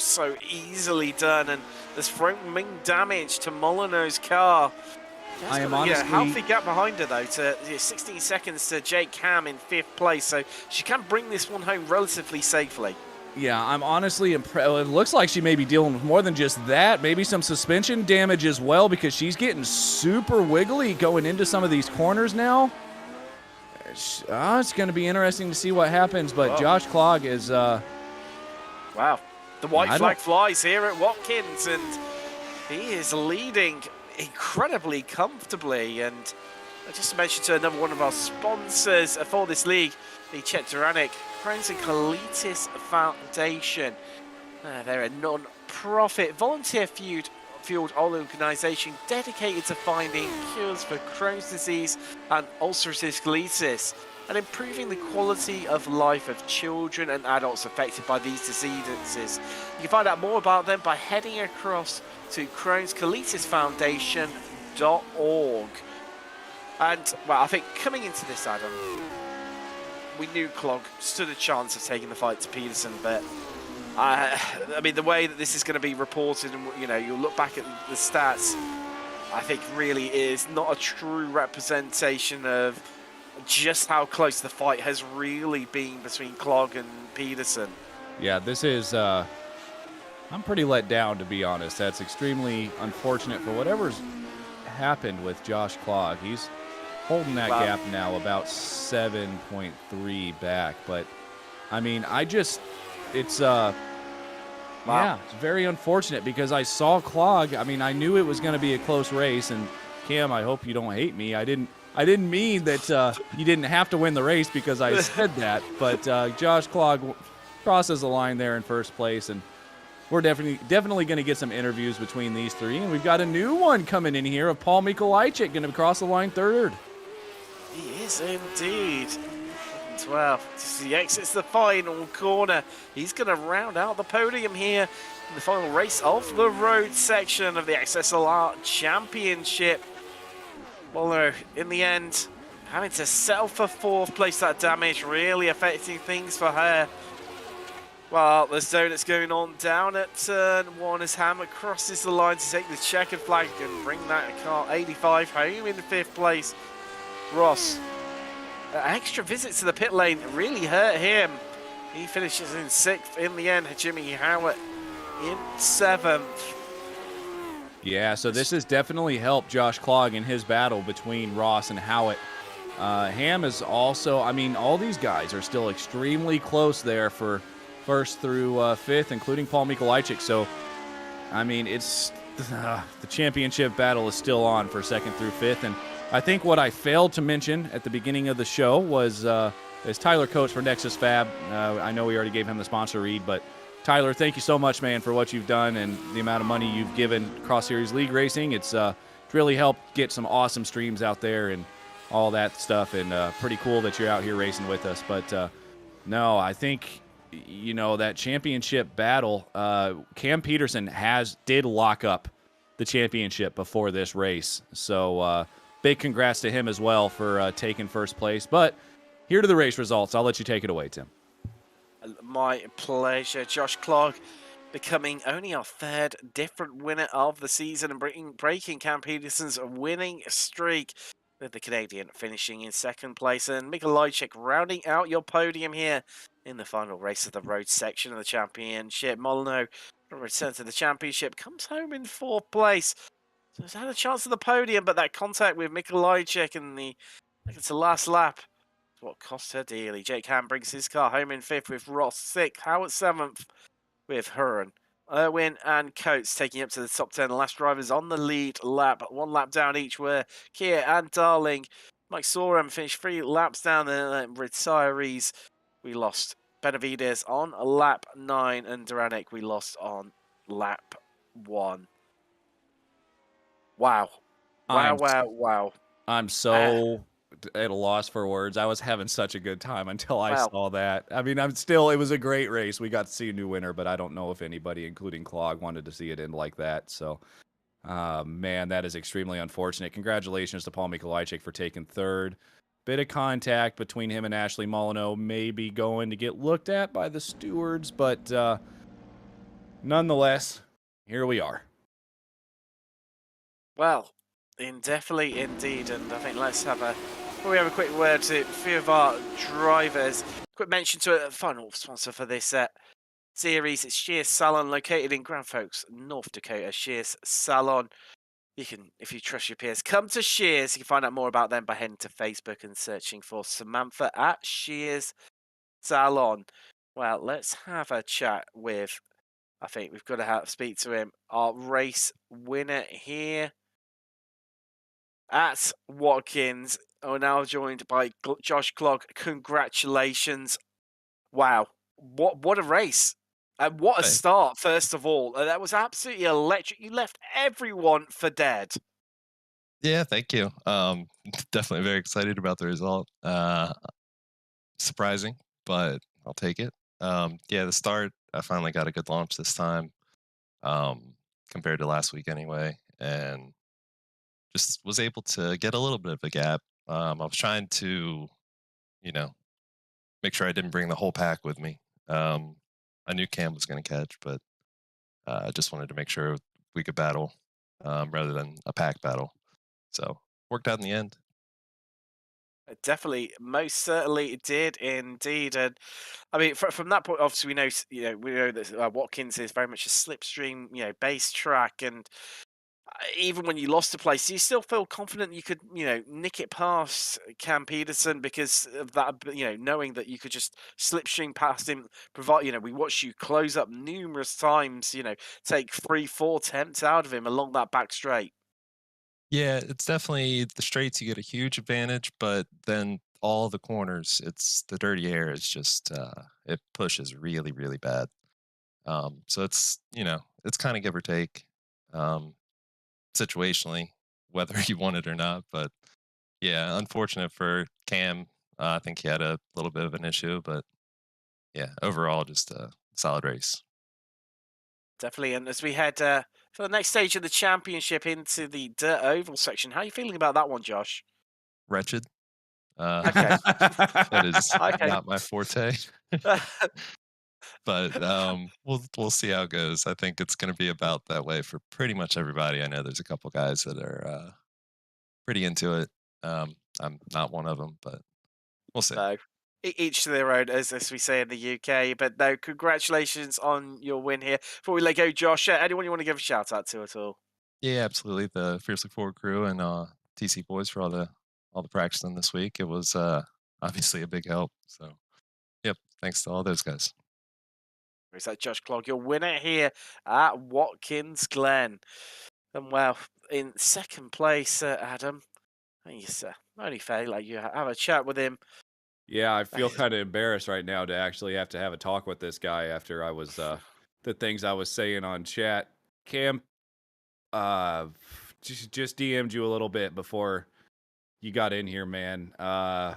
[SPEAKER 2] easily done, and there's front wing damage to Molyneux's car.
[SPEAKER 3] I am honestly...
[SPEAKER 2] a healthy gap behind her, though, to 16 seconds to Jake Cam in 5th place, so she can bring this one home relatively safely.
[SPEAKER 3] Yeah, I'm honestly impressed. It looks like she may be dealing with more than just that. Maybe some suspension damage as well, because she's getting super wiggly going into some of these corners now. It's going to be interesting to see what happens, but Josh Clog is...
[SPEAKER 2] Wow. The white flag flies here at Watkins, and he is leading incredibly comfortably. And just to mention to another one of our sponsors for this league, the Chet Duranic Crohn's and Colitis Foundation. They're a non-profit, volunteer-fueled organisation dedicated to finding cures for Crohn's disease and ulcerative colitis, and improving the quality of life of children and adults affected by these diseases. You can find out more about them by heading across to Crohn's Colitis Foundation.org. And, well, I think coming into this, Adam, we knew Clog stood a chance of taking the fight to Peterson, but I mean, the way that this is going to be reported, and you'll look back at the stats, I think really is not a true representation of just how close the fight has really been between Clog and Peterson.
[SPEAKER 3] Yeah, this is. I'm pretty let down, to be honest. That's extremely unfortunate for whatever's happened with Josh Clog. He's holding that gap now about 7.3 back. But I mean, it's yeah, it's very unfortunate because I saw Clog. I mean, I knew it was going to be a close race, and Cam, I hope you don't hate me. I didn't mean that you didn't have to win the race because I said that. But Josh Clog crosses the line there in first place, and we're definitely going to get some interviews between these three. And we've got a new one coming in here of Paul Mikolajczyk going to cross the line third.
[SPEAKER 2] He is indeed. 12. As he exits the final corner, he's going to round out the podium here in the final race of the road section of the XSLR Championship. Well, in the end, having to settle for fourth place, that damage really affecting things for her. Well, there's donuts going on down at turn one as Hammer crosses the line to take the checkered flag and bring that car 85 home in fifth place. Ross, an extra visit to the pit lane really hurt him. He finishes in sixth in the end. Jimmy Howard in seventh.
[SPEAKER 3] Yeah, so this has definitely helped Josh Clog in his battle between Ross and Howitt. Ham is also, I mean, all these guys are still extremely close there for first through fifth, including Paul Mikolajczyk. So, I mean, it's the championship battle is still on for second through fifth. And I think what I failed to mention at the beginning of the show was is Tyler Coates for Nexus Fab. I know we already gave him the sponsor read, but Tyler, thank you so much, man, for what you've done and the amount of money you've given Cross Series League Racing. It's really helped get some awesome streams out there and all that stuff, and pretty cool that you're out here racing with us. But no, I think, you know, that championship battle, Cam Peterson did lock up the championship before this race. So big congrats to him as well for taking first place. But here to the race results. I'll let you take it away, Tim.
[SPEAKER 2] My pleasure. Josh Clog becoming only our third different winner of the season and breaking Cam Peterson's winning streak, with the Canadian finishing in second place. And Mikolajczyk rounding out your podium here in the final race of the road section of the championship. Molyneux, return to the championship, comes home in fourth place. So he's had a chance at the podium, but that contact with Mikolajczyk in the last lap is what cost her dearly. Jake Ham brings his car home in fifth with Ross sixth, Howard seventh with Huron. Irwin and Coates taking up to the top 10. Last drivers on the lead lap. One lap down each were Kia and Darling. Mike Sorum finished 3 laps down. The retirees, we lost Benavides on lap 9 and Duranic we lost on lap 1. Wow. Wow.
[SPEAKER 3] I'm so at a loss for words. I was having such a good time until I saw that. I mean, it was a great race. We got to see a new winner, but I don't know if anybody, including Clog, wanted to see it end like that. So, man, that is extremely unfortunate. Congratulations to Paul Mikolajczyk for taking third. Bit of contact between him and Ashley Molyneux maybe going to get looked at by the stewards, but nonetheless, here we are.
[SPEAKER 2] Well, definitely indeed, and I think let's have a quick word to a few of our drivers. Quick mention to a final sponsor for this series. It's Shears Salon, located in Grand Forks, North Dakota. Shears Salon. You can, if you trust your peers, come to Shears. You can find out more about them by heading to Facebook and searching for Samantha at Shears Salon. Well, let's have a chat with, I think we've got to speak to him, our race winner here at Watkins. We're now joined by Josh Clog. Congratulations. Wow. What a race. And what a start, first of all. That was absolutely electric. You left everyone for dead.
[SPEAKER 4] Yeah, thank you. Definitely very excited about the result. Surprising, but I'll take it. Yeah, the start, I finally got a good launch this time, compared to last week anyway, and just was able to get a little bit of a gap. I was trying to, make sure I didn't bring the whole pack with me. I knew Cam was going to catch, but I just wanted to make sure we could battle rather than a pack battle. So worked out in the end.
[SPEAKER 2] Definitely, most certainly it did indeed, and I mean, from that point, obviously we know, we know that Watkins is very much a slipstream, base track, and even when you lost the place, do you still feel confident you could, nick it past Cam Peterson because of that, knowing that you could just slipstream past him, provide, we watched you close up numerous times, take 3, 4 attempts out of him along that back straight.
[SPEAKER 4] Yeah, it's definitely the straights. You get a huge advantage, but then all the corners, it's the dirty air is just it pushes really, really bad. So it's kind of give or take um, situationally, whether you want it or not. But yeah, unfortunate for Cam. I think he had a little bit of an issue, but yeah, overall, just a solid race.
[SPEAKER 2] Definitely. And as we head for the next stage of the championship into the dirt oval section, how are you feeling about that one, Josh?
[SPEAKER 4] Wretched. Uh,
[SPEAKER 2] Okay.
[SPEAKER 4] that is
[SPEAKER 2] Okay.
[SPEAKER 4] not my forte. But we'll see how it goes. I think it's going to be about that way for pretty much everybody. I know there's a couple guys that are pretty into it. I'm not one of them, but we'll see.
[SPEAKER 2] No. Each to their own, as we say in the UK. But no, congratulations on your win here. Before we let go, Josh, anyone you want to give a shout out to at all?
[SPEAKER 4] Yeah, absolutely. The Fiercely Forward crew and TC boys for all the practicing this week. It was obviously a big help. So yep, thanks to all those guys.
[SPEAKER 2] Or is that Josh Clogg, your winner here at Watkins Glen? And well, in second place, Adam, I think it's only fair like you have a chat with him.
[SPEAKER 3] Yeah, I feel kind of embarrassed right now to actually have to have a talk with this guy after I was the things I was saying on chat. Cam, uh, just DM'd you a little bit before you got in here, man. I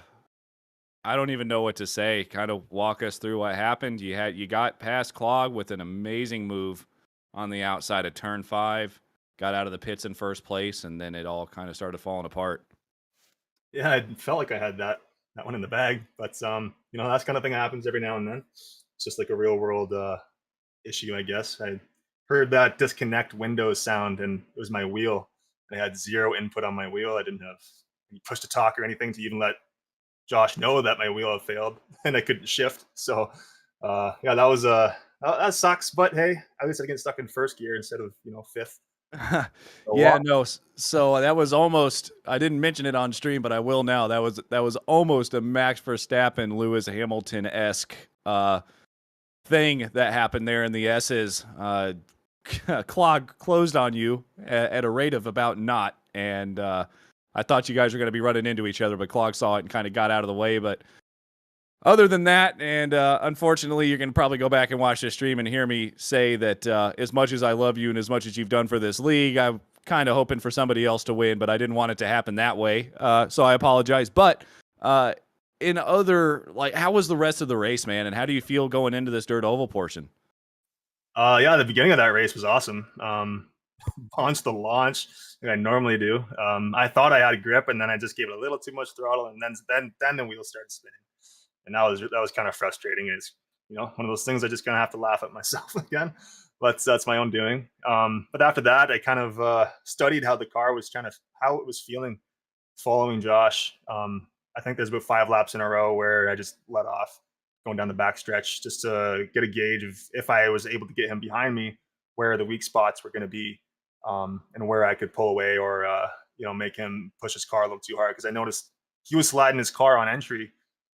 [SPEAKER 3] don't even know what to say. Kind of walk us through what happened. You got past Clog with an amazing move on the outside of turn 5, got out of the pits in first place, and then it all kind of started falling apart.
[SPEAKER 5] Yeah, I felt like I had that one in the bag, but that's kind of thing that happens every now and then. It's just like a real world issue, I guess. I heard that disconnect Windows sound, and it was my wheel. I had zero input on my wheel. I didn't have any push to talk or anything to even let Josh know that my wheel had failed, and I couldn't shift. So, yeah, that sucks. But hey, at least I get stuck in first gear instead of fifth.
[SPEAKER 3] Yeah, no. So that was almost. I didn't mention it on stream, but I will now. That was almost a Max Verstappen, Lewis Hamilton esque thing that happened there in the S's. Clog closed on you at a rate of about not, and I thought you guys were going to be running into each other, but Clog saw it and kind of got out of the way. But other than that, and unfortunately, you're going to probably go back and watch this stream and hear me say that as much as I love you and as much as you've done for this league, I'm kind of hoping for somebody else to win, but I didn't want it to happen that way. So I apologize. But in other, how was the rest of the race, man? And how do you feel going into this dirt oval portion?
[SPEAKER 5] Yeah, the beginning of that race was awesome. Launched the launch like I normally do. I thought I had a grip, and then I just gave it a little too much throttle, and then the wheels started spinning, and that was kind of frustrating. It's one of those things I just kind of have to laugh at myself again, but that's my own doing. But after that, I kind of studied how the car was how it was feeling following Josh. I think there's about 5 laps in a row where I just let off going down the back stretch just to get a gauge of if I was able to get him behind me, where the weak spots were going to be, and where I could pull away or make him push his car a little too hard, because I noticed he was sliding his car on entry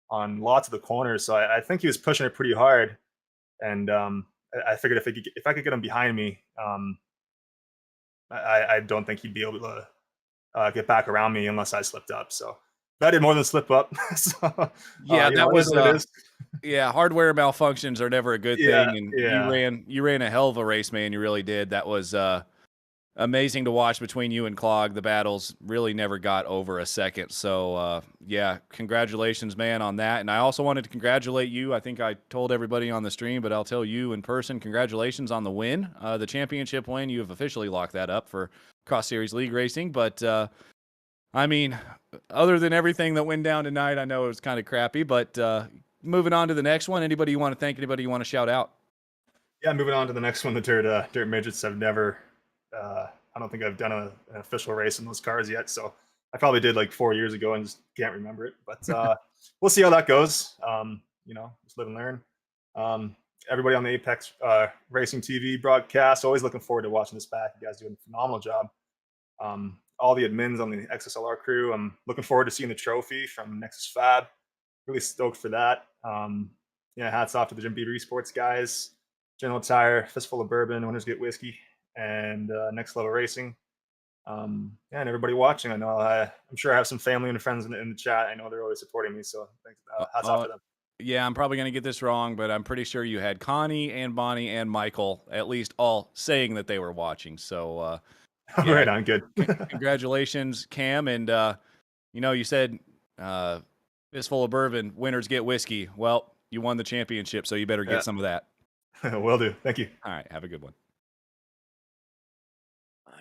[SPEAKER 5] on lots of the corners, so I think he was pushing it pretty hard, and I figured if I could get him behind me, I don't think he'd be able to get back around me unless I slipped up. So I did more than slip up. So,
[SPEAKER 3] yeah, that was
[SPEAKER 5] what it is.
[SPEAKER 3] Yeah, hardware malfunctions are never a good
[SPEAKER 5] Yeah,
[SPEAKER 3] thing, and
[SPEAKER 5] yeah.
[SPEAKER 3] you ran a hell of a race, man. You really did. That was amazing to watch between you and Clog. The battles really never got over a second. So yeah, congratulations, man, on that. And I also wanted to congratulate you. I think I told everybody on the stream, but I'll tell you in person. Congratulations on the win, the championship win. You have officially locked that up for Cross Series League Racing. But I mean, other than everything that went down tonight, I know it was kind of crappy, but moving on to the next one. Anybody you want to thank? Anybody you want to shout out?
[SPEAKER 5] Yeah, moving on to the next one, the dirt midgets. I've never, I don't think I've done an official race in those cars yet. So I probably did like 4 years ago and just can't remember it. But we'll see how that goes. Just live and learn. Everybody on the Apex Racing TV broadcast, always looking forward to watching this back. You guys do a phenomenal job. All the admins on the XSLR crew, I'm looking forward to seeing the trophy from Nexus Fab. Really stoked for that. Hats off to the Jim Beaver Esports guys, General Tire, Fistful of Bourbon, Winners Get Whiskey, and Next Level Racing. And everybody watching. I know I'm sure I have some family and friends in the chat. I know they're always supporting me, so thanks, hats off to them.
[SPEAKER 3] Yeah, I'm probably going to get this wrong, but I'm pretty sure you had Connie and Bonnie and Michael at least all saying that they were watching. So, yeah,
[SPEAKER 5] right on, good.
[SPEAKER 3] Congratulations, Cam. And, you said Fistful of Bourbon, winners get whiskey. Well, you won the championship, so you better get some of that.
[SPEAKER 5] Will do. Thank you.
[SPEAKER 3] All right, have a good one.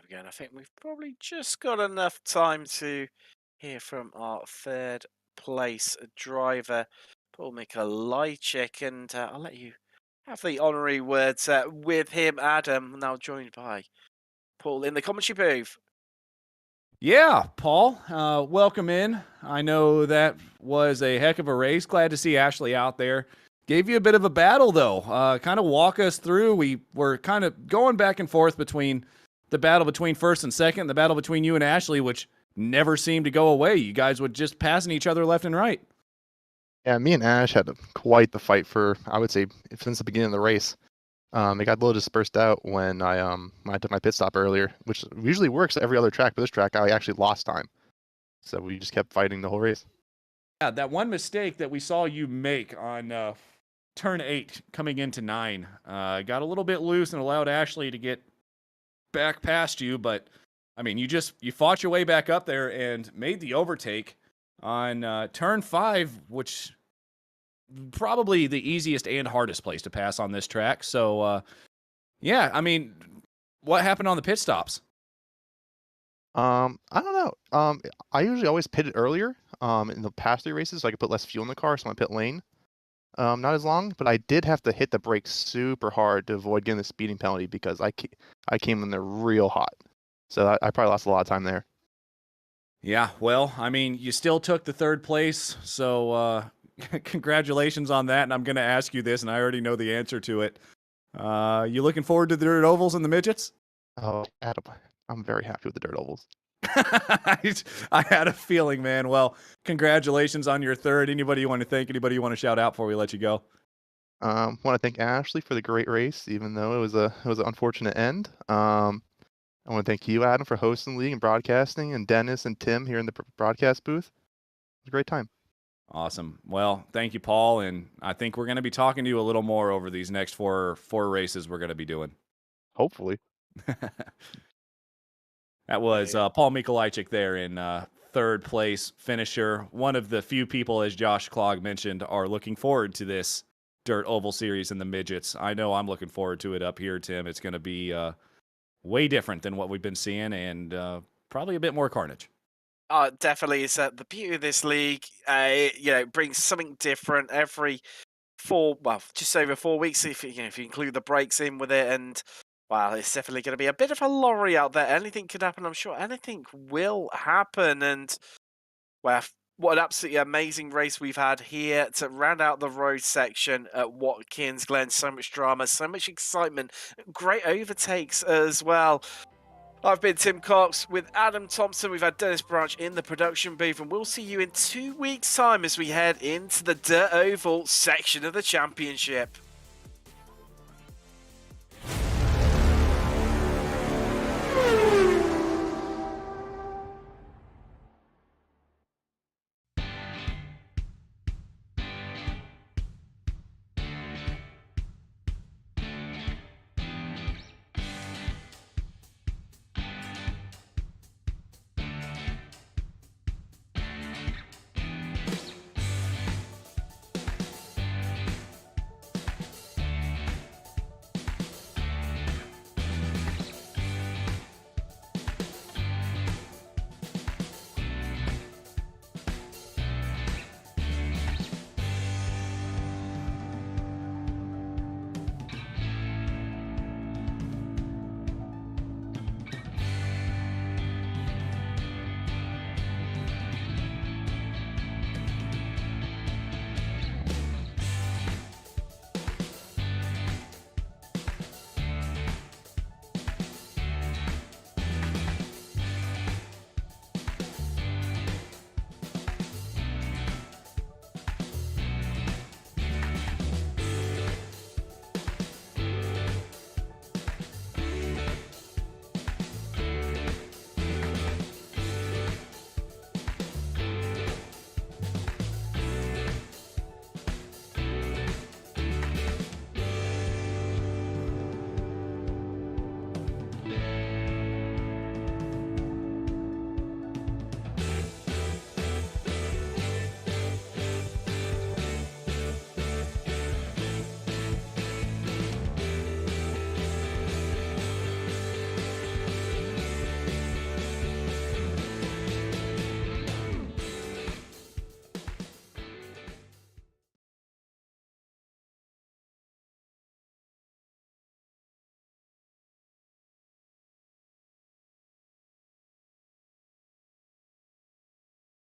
[SPEAKER 2] Again, I think we've probably just got enough time to hear from our third place driver, Paul Mikolajczyk, and I'll let you have the honorary words with him, Adam, now joined by Paul in the commentary booth.
[SPEAKER 3] Yeah, Paul, welcome in. I know that was a heck of a race. Glad to see Ashley out there. Gave you a bit of a battle, though. Kind of walk us through. We were kind of going back and forth between the battle between first and second, the battle between you and Ashley, which never seemed to go away. You guys would just passing each other left and right.
[SPEAKER 6] Yeah, me and Ash had quite the fight for, I would say, since the beginning of the race. It got a little dispersed out when I took my pit stop earlier, which usually works every other track, but this track I actually lost time. So we just kept fighting the whole race.
[SPEAKER 3] Yeah, that one mistake that we saw you make on turn 8 coming into 9 got a little bit loose and allowed Ashley to get back past you, but I mean, you fought your way back up there and made the overtake on turn 5, which probably the easiest and hardest place to pass on this track. So, yeah, I mean, what happened on the pit stops?
[SPEAKER 6] I don't know. I usually always pitted earlier in the past 3 races so I could put less fuel in the car, so my pit lane not as long, but I did have to hit the brakes super hard to avoid getting the speeding penalty because I came in there real hot. So I probably lost a lot of time there.
[SPEAKER 3] Yeah, well, I mean, you still took the 3rd place, so congratulations on that. And I'm going to ask you this, and I already know the answer to it. You looking forward to the dirt ovals and the midgets?
[SPEAKER 6] Oh, Adam, I'm very happy with the dirt ovals.
[SPEAKER 3] I had a feeling, man. Well, congratulations on your 3rd. Anybody you want to thank? Anybody you want to shout out before we let you go?
[SPEAKER 6] Want to thank Ashley for the great race, even though it was an unfortunate end. I want to thank you, Adam, for hosting the league and broadcasting, and Dennis and Tim here in the broadcast booth. It was a great time.
[SPEAKER 3] Awesome. Well, thank you, Paul, and I think we're going to be talking to you a little more over these next four races we're going to be doing.
[SPEAKER 6] Hopefully.
[SPEAKER 3] That was Paul Mikolajczyk there in 3rd place finisher. One of the few people, as Josh Clog mentioned, are looking forward to this Dirt Oval Series in the midgets. I know I'm looking forward to it up here, Tim. It's going to be way different than what we've been seeing, and probably a bit more carnage.
[SPEAKER 2] Definitely. It's the beauty of this league. Brings something different every just over 4 weeks if you include the breaks in with it. And wow, it's definitely going to be a bit of a lorry out there. Anything could happen. I'm sure anything will happen. And well, what an absolutely amazing race we've had here to round out the road section at Watkins Glen. So much drama, so much excitement, great overtakes as well. I've been Tim Cox with Adam Thompson. We've had Dennis Branch in the production booth, and we'll see you in 2 weeks' time as we head into the Dirt Oval section of the championship.